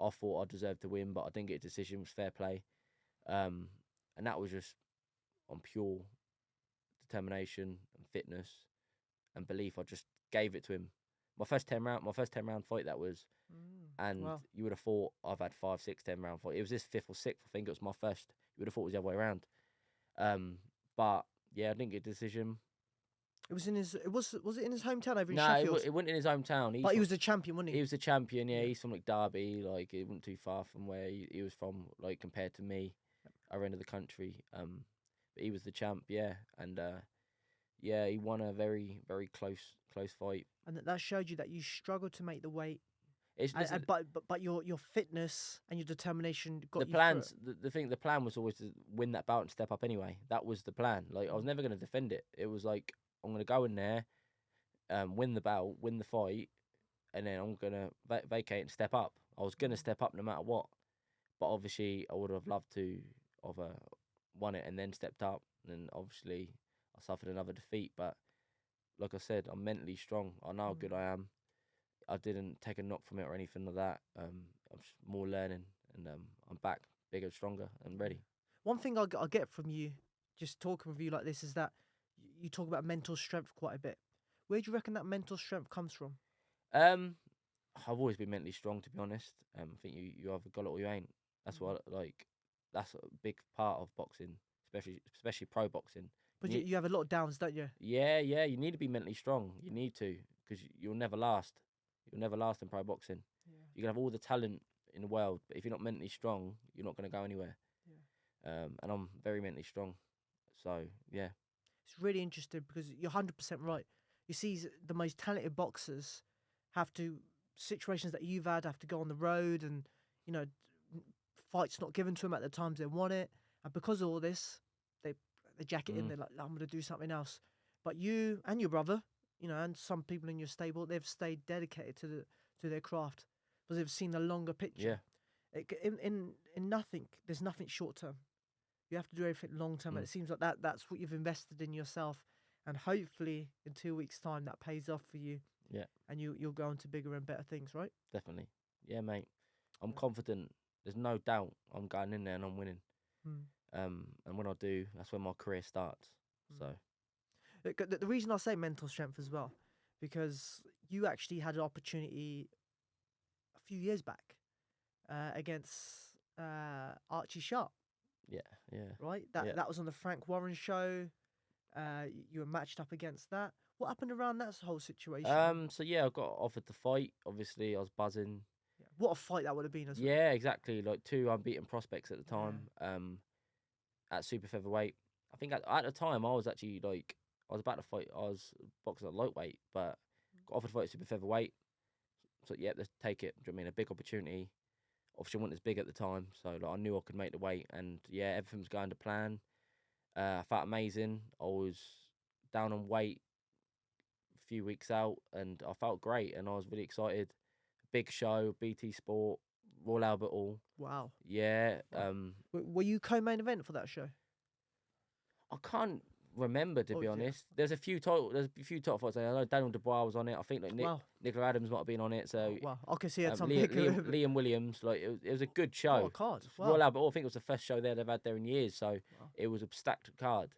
I thought I deserved to win, but I didn't get a decision. It was fair play. And that was just on pure determination and fitness and belief. I just gave it to him. My first 10 round fight that was, and wow. You would have thought I've had 5, 6, 10 round fight. It was this 5th or 6th. I think it was my first. You would have thought it was the other way around. But yeah, I didn't get a decision. It was in his. Was it in his hometown over in Sheffield? No, it wasn't in his hometown. But he was the champion, wasn't he? He was the champion. Yeah, he's from like Derby. Like it wasn't too far from where he was from. Like compared to me, our end of the country. But he was the champ. Yeah, and yeah, he won a very very close fight. And that showed you that you struggled to make the weight. But your fitness and your determination got the plans. The plan was always to win that bout and step up anyway. That was the plan. Like I was never going to defend it. It was like I'm going to go in there, win the bout, win the fight, and then I'm going to vacate and step up. I was going to step up no matter what. But obviously, I would have loved to have won it and then stepped up. And obviously, I suffered another defeat. But like I said, I'm mentally strong. I know how good I am. I didn't take a knock from it or anything like that. I'm just more learning, and I'm back, bigger, stronger, and ready. One thing I get from you, just talking with you like this, is that you talk about mental strength quite a bit. Where do you reckon that mental strength comes from? I've always been mentally strong, to be honest. I think you either got it or you ain't. That's what that's a big part of boxing, especially pro boxing. But you have a lot of downs, don't you? Yeah, you need to be mentally strong. You need to, because you'll never last. You'll never last in pro boxing. Yeah. You can have all the talent in the world, but if you're not mentally strong, you're not going to go anywhere. Yeah. And I'm very mentally strong, so yeah. It's really interesting because you're 100% right. You see, the most talented boxers have to situations that you've had have to go on the road, and fights not given to them at the times they want it, and because of all this, they jack it in. They're like, I'm going to do something else. But you and your brother, and some people in your stable, they've stayed dedicated to their craft because they've seen the longer picture. Yeah. In nothing, there's nothing short term. You have to do everything long term, and it seems like that's what you've invested in yourself. And hopefully, in 2 weeks' time, that pays off for you. Yeah. And you'll go on to bigger and better things, right? Definitely. Yeah, mate. I'm confident. There's no doubt I'm going in there and I'm winning. And when I do, that's when my career starts. So. The reason I say mental strength as well, because you actually had an opportunity a few years back against Archie Sharp. Yeah. Right? That was on the Frank Warren show. You were matched up against that. What happened around that whole situation? So yeah, I got offered to fight. Obviously, I was buzzing. Yeah. What a fight that would have been as well. Yeah, exactly. Like 2 unbeaten prospects at the time. Yeah. At super featherweight. I think at the time I was actually I was about to fight. I was boxing at lightweight, but got offered to fight at super featherweight. So yeah, let's take it. Do you know what I mean? A big opportunity. Obviously, I wasn't as big at the time, so I knew I could make the weight, and yeah, everything was going to plan. I felt amazing. I was down on weight a few weeks out, and I felt great, and I was really excited. Big show, BT Sport, Royal Albert Hall. Wow. Yeah. Were you co-main event for that show? I can't remember, to be honest. There's a few title fights. I know Daniel Dubois was on it. I think Nicola Adams might have been on it. So wow, I can see it. Liam Williams. It was a good show. Oh, a card. Wow. Royal Albert Hall, I think it was the first show they've had there in years. So it was a stacked card,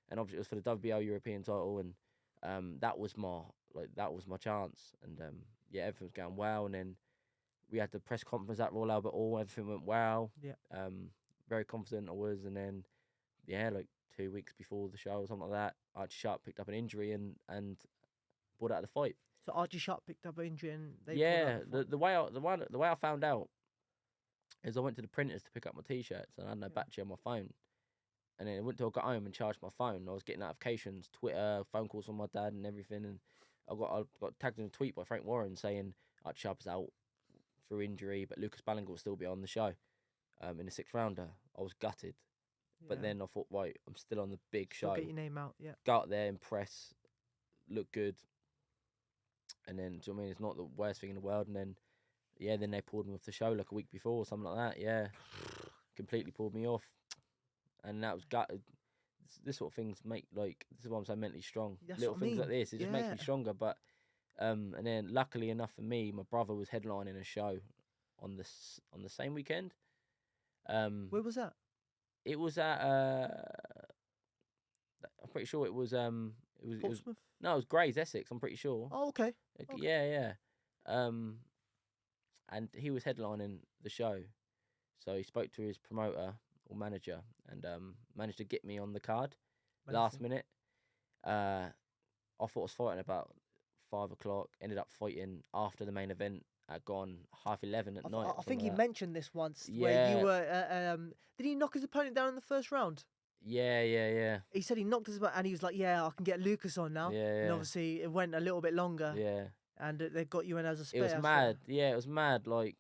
and obviously it was for the WBO European title, and that was my chance. And yeah, everything was going well. And then we had the press conference at Royal Albert Hall. Everything went well. Yeah. Very confident I was, and then 2 weeks before the show or something like that, Archie Sharp picked up an injury and pulled out of the fight. So Archie Sharp picked up an injury and they the way I found out is I went to the printers to pick up my t-shirts and I had no battery on my phone, and then I went till I got home and charged my phone. I was getting notifications, Twitter, phone calls from my dad and everything, and I got tagged in a tweet by Frank Warren saying Archie Sharp is out through injury, but Lucas Ballingall will still be on the show in the 6th rounder. I was gutted. But then I thought, right, I'm still on the big show. Get your name out, yeah. Go out there, impress, look good. And then, do you know what I mean? It's not the worst thing in the world. And then, then they pulled me off the show like a week before or something like that. Yeah, completely pulled me off. And that was gutted. This sort of things make, this is why I'm so mentally strong. Little things like this, it just makes me stronger. But, and then luckily enough for me, my brother was headlining a show on the same weekend. Where was that? It was at I'm pretty sure it was Portsmouth? No, it was Grays, Essex, I'm pretty sure. Oh, okay. Yeah. And he was headlining the show. So he spoke to his promoter or manager and managed to get me on the card. Amazing. Last minute. I thought I was fighting about 5 o'clock, ended up fighting after the main event. At gone 11:30 at night. I think he mentioned this once. Yeah. Where you were. Did he knock his opponent down in the first round? Yeah. He said he knocked his opponent, and he was like, "Yeah, I can get Lucas on now." Yeah. And obviously, it went a little bit longer. Yeah. And they got you in as a spare. It was mad. Yeah, it was mad. I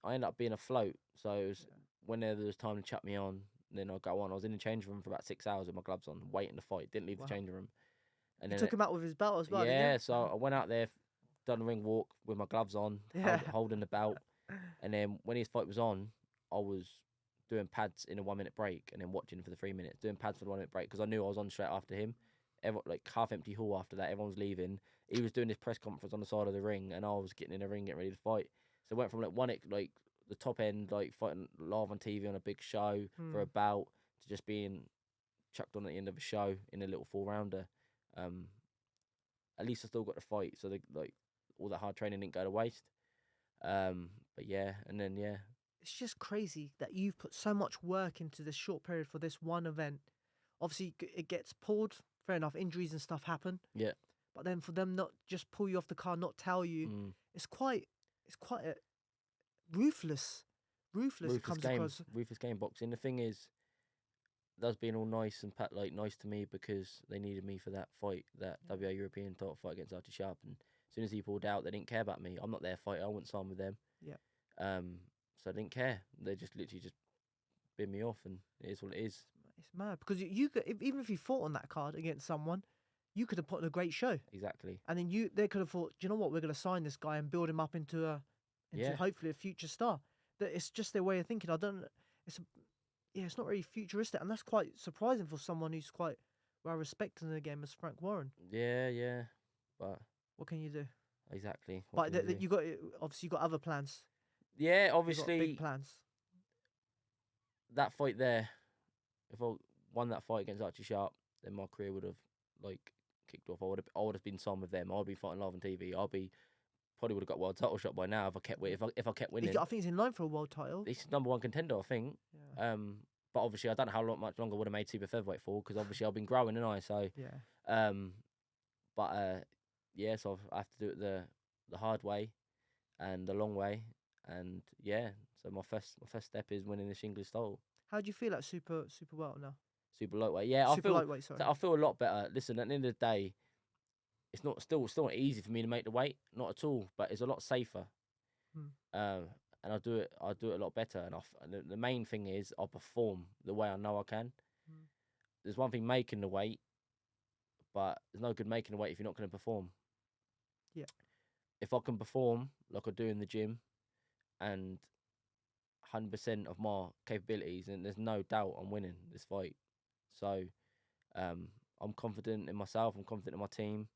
ended up being afloat. So it was whenever there was time to chuck me on, then I'd go on. I was in the changing room for about 6 hours with my gloves on, waiting to fight. Didn't leave the changing room. And you took him out with his belt as well. Yeah. So I went out there. Done a ring walk with my gloves on, holding the belt, and then when his fight was on, I was doing pads in a 1 minute break, and then watching for the 3 minutes, doing pads for the 1 minute break because I knew I was on straight after him. Everyone, half empty hall after that, everyone was leaving. He was doing this press conference on the side of the ring, and I was getting in the ring, getting ready to fight. So I went from the top end, fighting live on TV on a big show for a bout, to just being chucked on at the end of a show in a little 4-rounder. At least I still got to fight, so all that hard training didn't go to waste. But yeah, and then yeah, it's just crazy that you've put so much work into this short period for this one event. Obviously, it gets pulled. Fair enough, injuries and stuff happen. yeah. But then for them not just pull you off the car, not tell you, it's quite a ruthless. Ruthless Ruthless comes game, across. ruthless game boxing. The thing is, that's being all nice and nice to me because they needed me for that fight, that WA European title fight against Archie Sharp. And as soon as he pulled out, they didn't care about me. I'm not their fighter. I wouldn't sign with them. Yeah. So I didn't care. They just literally just bin me off, and it is what it is. It's mad because you could, even if you fought on that card against someone, you could have put on a great show. Exactly. And then they could have thought, do you know what, we're going to sign this guy and build him up into hopefully a future star. That it's just their way of thinking. It's not really futuristic, and that's quite surprising for someone who's quite well respected in the game as Frank Warren. Yeah, but what can you do? Exactly. But you got obviously you got other plans. Yeah, obviously big plans. That fight there, if I won that fight against Archie Sharp, then my career would have kicked off. I would have been signed with them. I'd be fighting live on TV. Probably would have got world title shot by now if I kept winning. I think he's in line for a world title. He's #1 contender, I think. Yeah. But obviously I don't know how much longer I would have made super featherweight for, because obviously I've been growing, and so yeah. So I have to do it the hard way and the long way, and so my first step is winning the English title. How do you feel at super well now? Super lightweight, yeah. Lightweight, sorry. I feel a lot better. Listen, at the end of the day, it's still not easy for me to make the weight, not at all, but it's a lot safer. And I do it a lot better. And the main thing is I perform the way I know I can. There's one thing making the weight, but there's no good making the weight if you're not going to perform. Yeah. If I can perform like I do in the gym, and 100% of my capabilities, and there's no doubt I'm winning this fight. So I'm confident in myself. I'm confident in my team.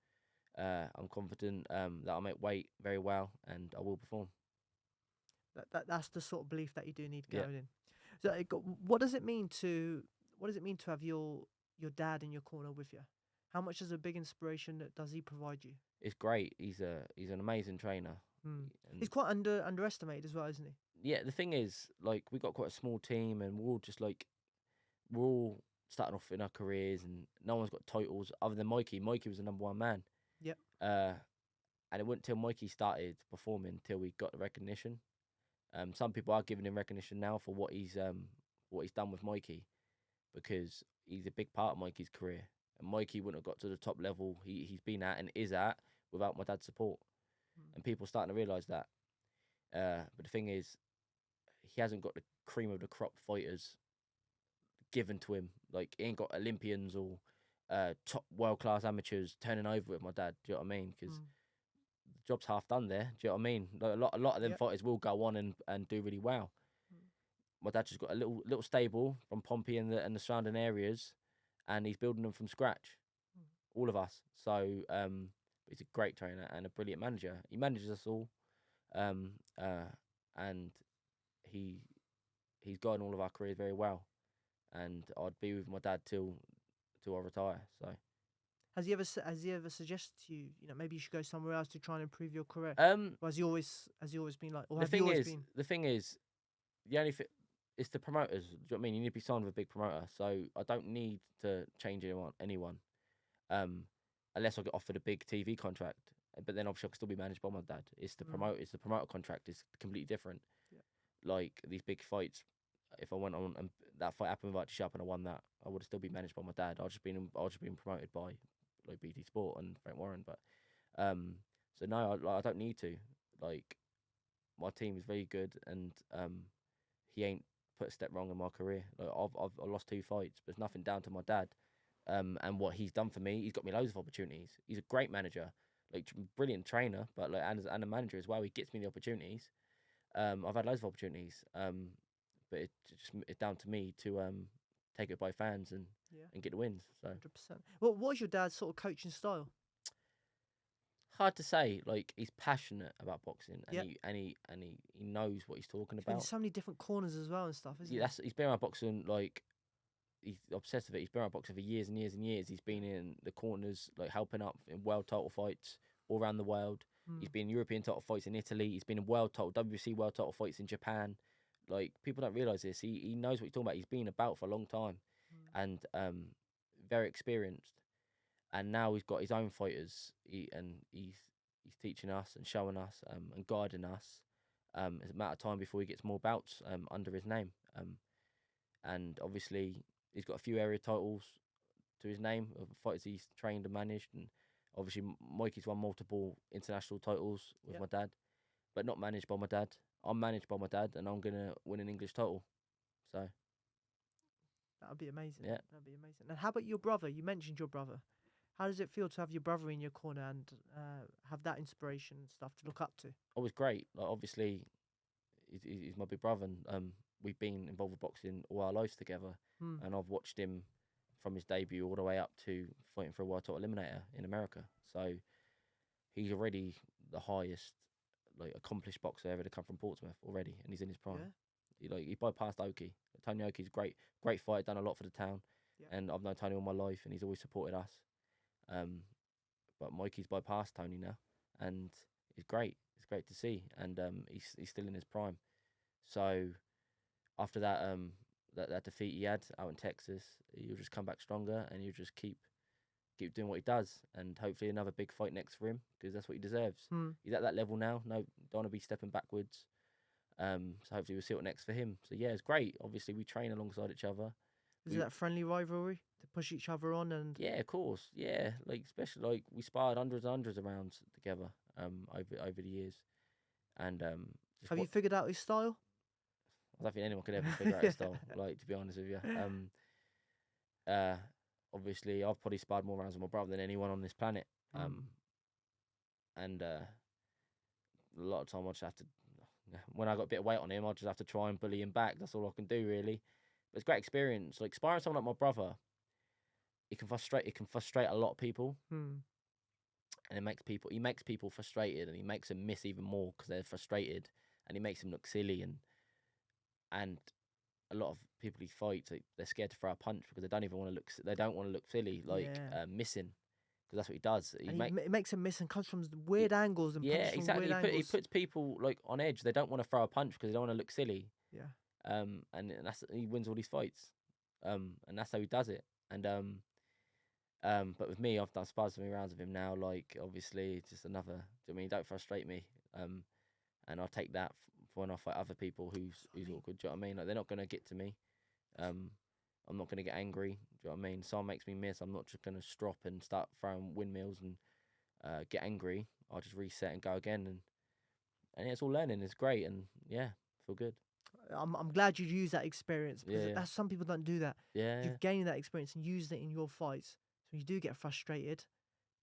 I'm confident that I make weight very well, and I will perform. That's the sort of belief that you do need going in. So, what does it mean to have your dad in your corner with you? How much is a big inspiration does he provide you? It's great. He's an amazing trainer. He's quite underestimated as well, isn't he? Yeah. The thing is, we got quite a small team, and we're all starting off in our careers, and no one's got titles other than Mikey. Mikey was the #1 man. Yep. And it wasn't until Mikey started performing till we got the recognition. Some people are giving him recognition now for what he's done with Mikey, because he's a big part of Mikey's career. And Mikey wouldn't have got to the top level he's been at and is at without my dad's support. And people are starting to realise that. But the thing is, he hasn't got the cream of the crop fighters given to him. He ain't got Olympians or top world-class amateurs turning over with my dad. Do you know what I mean? Because the job's half done there. Do you know what I mean? A lot of them fighters will go on and do really well. My dad just got a little stable from Pompey and the surrounding areas, and he's building them from scratch. All of us. So he's a great trainer and a brilliant manager. He manages us all, and he's guiding all of our careers very well. And I'd be with my dad till I retire. So, has he ever suggested to you, maybe you should go somewhere else to try and improve your career? Or has he always been like? Or the thing is, the only it's the promoters. Do you know what I mean? You need to be signed with a big promoter. So I don't need to change anyone, unless I get offered a big TV contract. But then obviously I can still be managed by my dad. It's the promoter. It's the promoter contract. It's completely different. Yeah. These big fights. If I went on and that fight happened with Archie Sharp and I won that, I would have still been managed by my dad. I'd just been promoted by BT Sport and Frank Warren. But so no, I don't need to. My team is very good, and he ain't put a step wrong in my career. I've lost 2 fights, but it's nothing down to my dad. And what he's done for me, he's got me loads of opportunities. He's a great manager, brilliant trainer, but and a manager as well. He gets me the opportunities. I've had loads of opportunities. But it's down to me to take it by fans and get the wins. So 100%. What was your dad's sort of coaching style? Hard to say. He's passionate about boxing, and he knows what he's talking about. So many different corners as well and stuff, isn't he? He's been around boxing he's obsessed with it. He's been around boxing for years and years and years. He's been in the corners, helping up in world title fights all around the world. He's been European title fights in Italy. He's been in WBC world title fights in Japan. Like, people don't realise this. He knows what he's talking about. He's been about for a long time, and very experienced. And now he's got his own fighters. He's teaching us and showing us and guiding us. It's a matter of time before he gets more bouts under his name. And obviously he's got a few area titles to his name of fighters he's trained and managed. And obviously Mikey's won multiple international titles with my dad, but not managed by my dad. I'm managed by my dad, and I'm gonna win an English title. So that would be amazing. Yeah, that'd be amazing. And how about your brother? You mentioned your brother. How does it feel to have your brother in your corner and have that inspiration and stuff to look up to? Always great. Like, obviously, he's my big brother, and we've been involved with boxing all our lives together. And I've watched him from his debut all the way up to fighting for a world title eliminator in America. So he's already the highest, like, accomplished boxer ever to come from Portsmouth already, and he's in his prime. Yeah. He bypassed Oki. Tony Oki's great fighter, done a lot for the town, and I've known Tony all my life, and he's always supported us. But Mikey's bypassed Tony now, and it's great. It's great to see, and he's still in his prime. So after that that defeat he had out in Texas, he'll just come back stronger, and he'll just keep doing what he does, and hopefully another big fight next for him, because that's what he deserves. He's at that level now. No, don't want to be stepping backwards. So hopefully we'll see what next for him. So yeah, it's great. Obviously we train alongside each other. Is it that friendly rivalry to push each other on? And yeah, of course, yeah. Like, especially, like, we sparred hundreds of rounds together over the years, and have you figured out his style? I don't think anyone could ever figure out his style. Like, to be honest with you, obviously I've probably sparred more rounds with my brother than anyone on this planet, and a lot of time I just have to, when I got a bit of weight on him, I just have to try and bully him back. That's all I can do, really. But it's great experience. Like, sparring someone like my brother, it can frustrate a lot of people, and he makes people frustrated, and he makes them miss even more because they're frustrated, and he makes them look silly, and a lot of people he fights, they're scared to throw a punch because they don't want to look silly, like missing, because that's what he does. It makes him miss and comes from weird angles and exactly. He puts people, like, on edge. They don't want to throw a punch because they don't want to look silly. And he wins all these fights, and that's how he does it. And but with me, I've done sparred so many rounds with him now. Like, obviously, it's just another. I mean, don't frustrate me. And I'll take that for when I fight other people who's awkward. Do you know what I mean? Like, they're not gonna get to me. I'm not gonna get angry. Do you know what I mean? Someone makes me miss, I'm not just gonna strop and start throwing windmills and get angry. I'll just reset and go again. And yeah, it's all learning. It's great, and yeah, feel good. I'm glad you used that experience, because that's, some people don't do that. You've gained that experience and used it in your fights. So when you do get frustrated,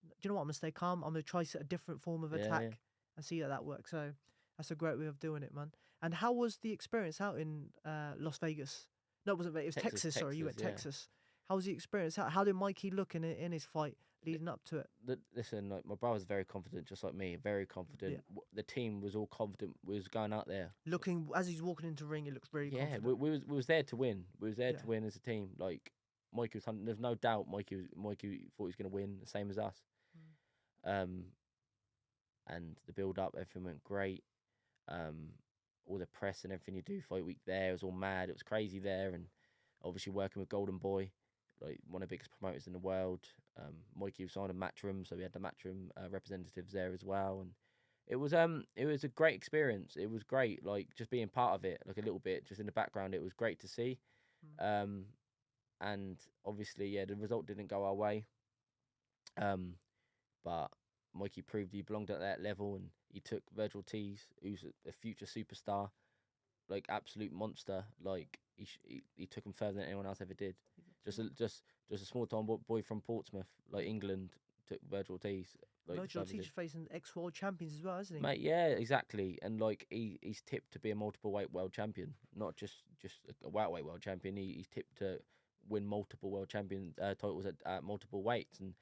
do you know what? I'm gonna stay calm. I'm gonna try a different form of attack and see that works. So that's a great way of doing it, man. And how was the experience out in Las Vegas? No, it wasn't Vegas. It was Texas. Sorry, you went Texas. How was the experience? How did Mikey look in his fight leading up to it? Listen, like, my brother's very confident, just like me. Very confident. The team was all confident. We was going out there. Looking, as he's walking into the ring, he looks very confident. we was there to win. We was there to win as a team. Like, Mikey was. There's no doubt Mikey thought he was going to win, the same as us. And the build up, everything went great. All the press and everything you do fight week there, it was all mad. It was crazy there, and obviously working with Golden Boy, like one of the biggest promoters in the world. Mikey was signed a Matchroom, so we had the Matchroom representatives there as well, and it was a great experience. It was great, like, just being part of it, like, a little bit, just in the background. It was great to see, and obviously, the result didn't go our way, but Mikey proved he belonged at that level, and he took Virgil Tees, who's a future superstar, like, absolute monster. Like, he took him further than anyone else ever did. Just a small town boy from Portsmouth, like, England, took Virgil Tees. Like, Virgil Tees facing ex-world champions as well, isn't he? Mate, yeah, exactly. And, like, he's tipped to be a multiple weight world champion, not just a welterweight world champion. He's tipped to win multiple world champion titles at multiple weights. And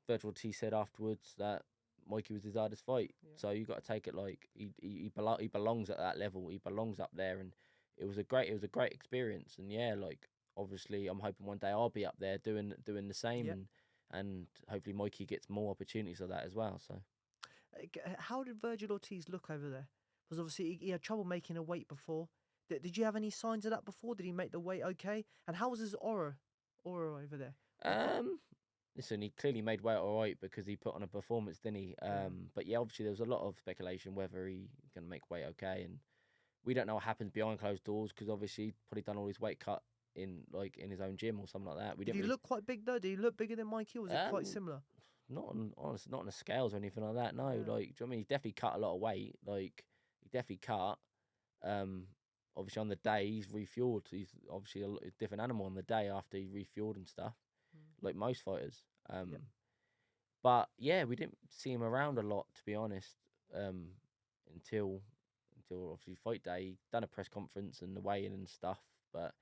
Virgil Tees said afterwards that Mikey was his hardest fight. So you got to take it like he belongs at that level. He belongs up there, and it was a great experience. And yeah, like, obviously I'm hoping one day I'll be up there doing the same, and hopefully Mikey gets more opportunities of that as well. So How did Virgil Ortiz look over there? Because obviously he had trouble making a weight before. Did you have any signs of that before? Did he make the weight okay? And how was his aura over there? Listen, he clearly made weight all right because he put on a performance, didn't he? But yeah, obviously there was a lot of speculation whether he can make weight okay, and we don't know what happens behind closed doors because obviously he'd probably done all his weight cut in his own gym or something like that. Did he look quite big though? Did he look bigger than Mikey? Or was it quite similar? Not on the scales or anything like that. No, do you know what I mean? He definitely cut a lot of weight. Like he definitely cut. Obviously on the day he's refueled. He's obviously a different animal on the day after he refueled and stuff, like most fighters. But yeah, we didn't see him around a lot, to be honest, until obviously fight day. He done a press conference and the weigh-in and stuff, but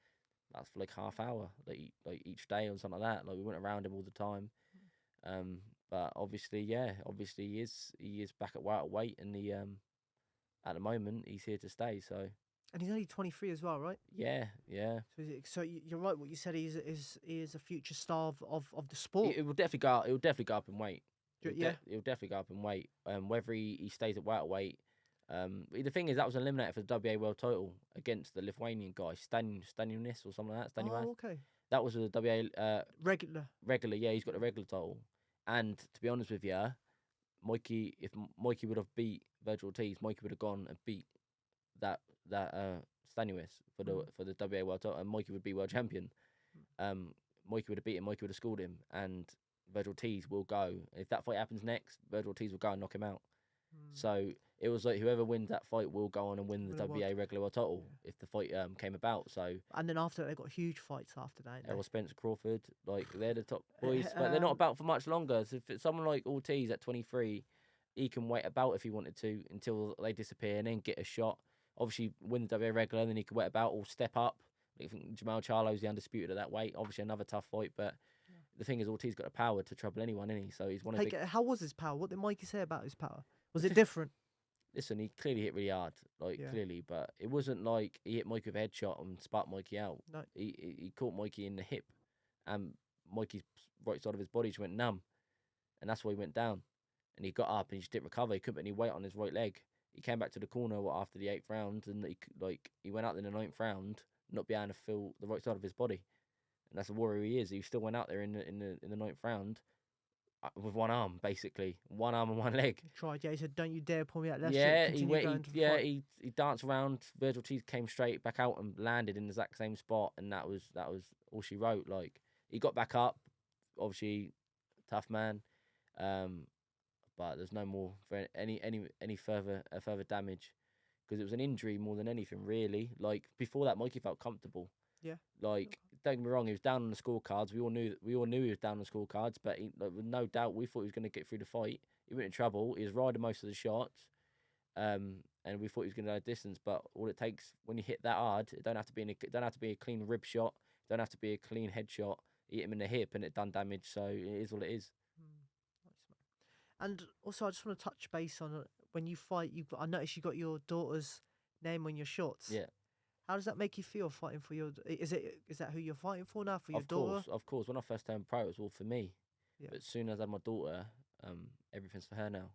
that's for like half hour, like each day or something like that. Like we went around him all the time. But obviously he is back at welterweight, and he at the moment he's here to stay. So. And he's only 23 as well, right? Yeah. So you're right. What you said, he is a future star of the sport. It will definitely go. It will definitely go up in weight. It will definitely go up in weight. Whether he stays at welterweight. The thing is, that was eliminated for the WA world title against the Lithuanian guy Stanunis or something like that. Stanuas. Oh, okay. That was a WA regular. Yeah, he's got the regular title. And to be honest with you, Mikey, if Mikey would have beat Virgil Ortiz, Mikey would have gone and beat that Stanuis for the WA world title, and Mikey would be world champion. Mikey would have beaten, Mikey would have schooled him, and Virgil Ortiz will go. If that fight happens next, Virgil Ortiz will go and knock him out. So it was like whoever wins that fight will go on and win the WA regular world title if the fight came about. So and then after that, they got huge fights after that. Errol Spence, Crawford, like they're the top boys, but they're not about for much longer. So if it's someone like Ortiz at 23, he can wait about if he wanted to until they disappear and then get a shot. Obviously, win the WA regular, then he could wait about or step up. I think Jamal Charlo's the undisputed at that weight. Obviously, another tough fight, but the thing is, Ortiz got the power to trouble anyone, isn't he? So he's one of the. How was his power? What did Mikey say about his power? Was it different? Listen, he clearly hit really hard, clearly, but it wasn't like he hit Mikey with a headshot and sparked Mikey out. No. He caught Mikey in the hip, and Mikey's right side of his body just went numb, and that's why he went down. And he got up and he just didn't recover. He couldn't put any weight on his right leg. He came back to the corner after the 8th round, and he went out in the 9th round, not being able to feel the right side of his body, and that's the warrior he is. He still went out there in the 9th round with one arm, basically, one arm and one leg. He tried, yeah. He said, "Don't you dare pull me out." He danced around. Virgil Ortiz came straight back out and landed in the exact same spot, and that was all she wrote. Like he got back up, obviously, tough man. But there's no more for any further damage because it was an injury more than anything, really. Like before that, Mikey felt comfortable. Yeah. Like don't get me wrong, he was down on the scorecards. We all knew he was down on the scorecards, but with no doubt we thought he was going to get through the fight. He went in trouble. He was riding most of the shots, and we thought he was going to go distance. But all it takes when you hit that hard, it don't have to be a clean rib shot. It don't have to be a clean headshot. You hit him in the hip and it done damage. So it is what it is. And also, I just want to touch base on when you fight. I noticed you got your daughter's name on your shorts. Yeah. How does that make you feel fighting for your? Is that who you're fighting for now? For your daughter? Of course. When I first turned pro, it was all for me. Yeah. But as soon as I had my daughter, everything's for her now.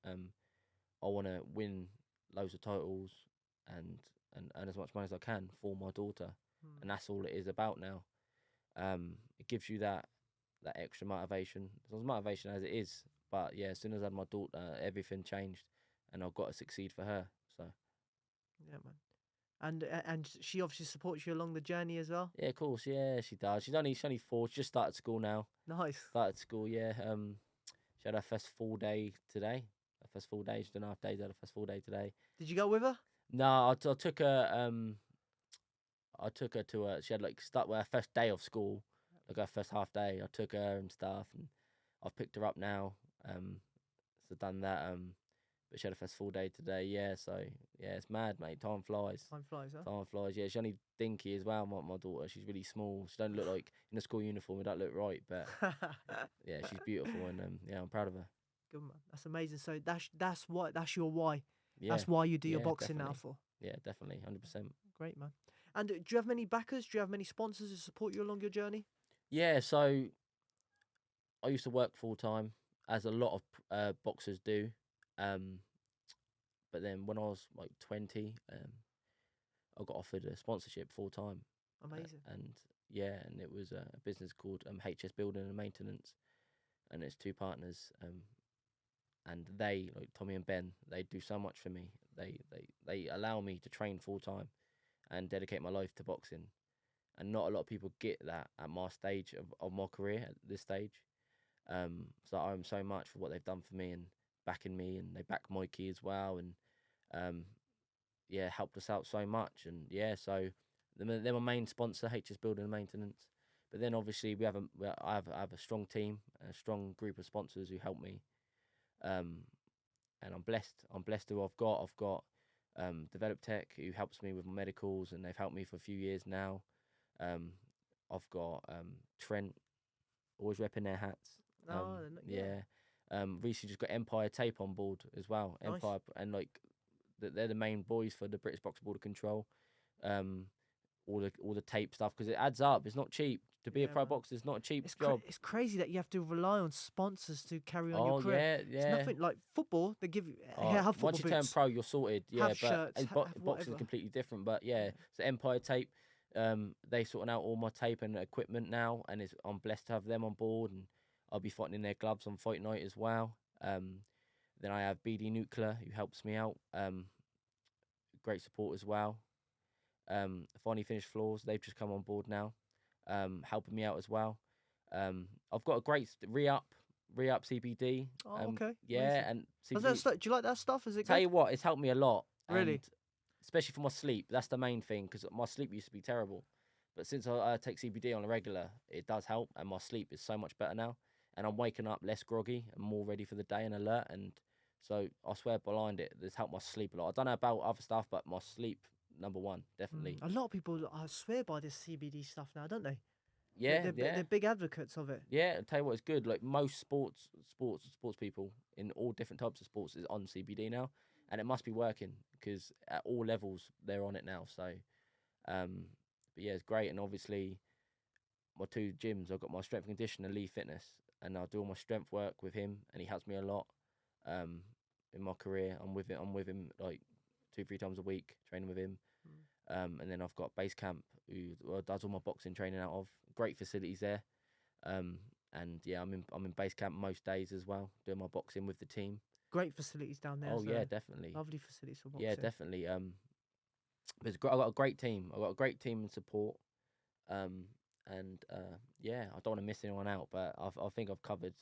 I want to win loads of titles and earn as much money as I can for my daughter, and that's all it is about now. It gives you that extra motivation. It's as motivation as it is. But yeah, as soon as I had my daughter, everything changed, and I've got to succeed for her. So, yeah, man, and she obviously supports you along the journey as well. Yeah, of course, yeah, she does. She's only 4. She just started school now. Nice. Started school, yeah. She had her first full day today. Her first full day. She's done half days. Had her first full day today. Did you go with her? No, I took her. I took her to she had her first day of school, like her first half day. I took her and stuff, and I've picked her up now. So done that. But she had a first full day today. Yeah, so yeah, it's mad, mate. Time flies. Time flies, huh? Time flies. Yeah, she's only dinky as well. My daughter. She's really small. She don't look like in a school uniform. It don't look right, but yeah, she's beautiful, and yeah, I'm proud of her. Good man. That's amazing. So that's your why. Yeah. That's why you do your boxing definitely. now for. Yeah, definitely, 100%. Great, man. And do you have many backers? Do you have many sponsors to support you along your journey? Yeah, so I used to work full time, as a lot of boxers do. But then when I was like 20, I got offered a sponsorship full time. Amazing. And it was a business called HS Building and Maintenance, and it's 2 partners. And they, like Tommy and Ben, they do so much for me. They allow me to train full time and dedicate my life to boxing. And not a lot of people get that at my stage of my career, at this stage. So I owe them so much for what they've done for me and backing me, and they back Mikey as well, and helped us out so much. And so they're my main sponsor, HS Building and Maintenance. But then obviously I have a strong team, a strong group of sponsors who help me. And I'm blessed who I've got. I've got Develop Tech, who helps me with my medicals, and they've helped me for a few years now. I've got Trent, always repping their hats. Recently just got Empire Tape on board as well. Nice. Empire, and like they're the main boys for the British Box Border Control. All the tape stuff, because it adds up. It's not cheap to be a pro boxer. It's not a cheap job. It's crazy that you have to rely on sponsors to carry on your career. Yeah. It's nothing like football. They give you have football once you boots, turn pro, you're sorted. Yeah, have but shirts, boxing is completely different. But so Empire Tape, they sorting out all my tape and equipment now, and I'm blessed to have them on board, and I'll be fighting in their gloves on fight night as well. Then I have BD Nuclear, who helps me out. Great support as well. Finally Finished Floors, they've just come on board now, helping me out as well. I've got a great re-up CBD. Okay. Yeah, and CBD. Do you like that stuff? Is it? Tell you what, it's helped me a lot. Really? And especially for my sleep. That's the main thing, because my sleep used to be terrible. But since I take CBD on a regular, it does help, and my sleep is so much better now. And I'm waking up less groggy and more ready for the day and alert. And so I swear behind it, it's helped my sleep a lot. I don't know about other stuff, but my sleep, number one, definitely. A lot of people, I swear, by this CBD stuff now, don't they? Yeah, they're big advocates of it. Yeah, I'll tell you what, it's good. Like most sports people in all different types of sports is on CBD now, and it must be working, because at all levels they're on it now. So, but yeah, it's great. And obviously, my 2 gyms, I've got my strength and conditioner, Lee Fitness, and I do all my strength work with him, and he helps me a lot in my career. I'm with him like 2-3 times a week, training with him. And then I've got Base Camp, who does all my boxing training out of. Great facilities there. And yeah, I'm in Base Camp most days as well, doing my boxing with the team. Great facilities down there. Oh yeah, definitely. Lovely facilities for boxing. Yeah, definitely. I've got a great team. I've got a great team and support. Yeah, I don't want to miss anyone out, but I think I've covered.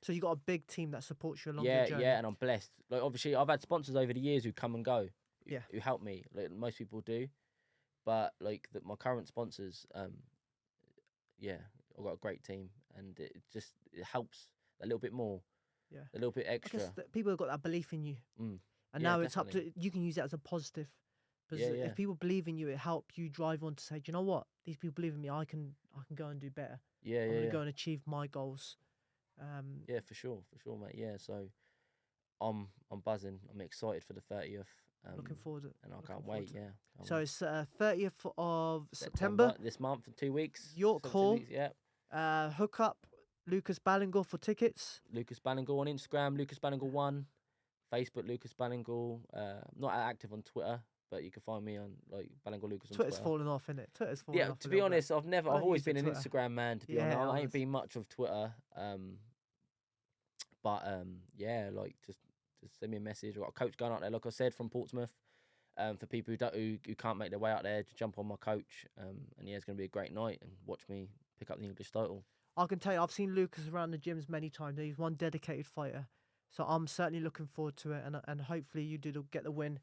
So you got a big team that supports you along your journey. Yeah, and I'm blessed. Like obviously, I've had sponsors over the years who come and go. Who help me, like most people do, but like my current sponsors, I've got a great team, and it helps a little bit more, a little bit extra. I guess people have got that belief in you, and now it's up to you. Can use that as a positive, because if people believe in you, it helps you drive on to say, do you know what, these people believe in me, I can go and do better. I'm gonna go and achieve my goals. Yeah, for sure, mate. Yeah, so I'm buzzing. I'm excited for the 30th. Looking forward to it. And I can't wait, So it's 30th of September. This month, in 2 weeks. York Hall. Yeah. Hook up Lucas Ballingall for tickets. Lucas Ballingall on Instagram, Lucas Ballingall 1. Facebook, Lucas Ballingall. Not active on Twitter, but you can find me on like Ballingall Lucas on Twitter's Twitter. fallen off, innit? Twitter's fallen off. Yeah, to be honest, bit. I've always been an Instagram man, to be honest. I ain't been much of Twitter. Yeah, like just send me a message. I've got a coach going out there, like I said, from Portsmouth. For people who can't make their way out there, to jump on my coach. And yeah, it's going to be a great night, and watch me pick up the English title. I can tell you, I've seen Lucas around the gyms many times. He's one dedicated fighter. So I'm certainly looking forward to it, and hopefully you do get the win.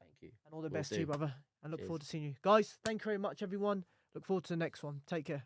Thank you. And all the best to you, brother. And look forward to seeing you. Guys, thank you very much, everyone. Look forward to the next one. Take care.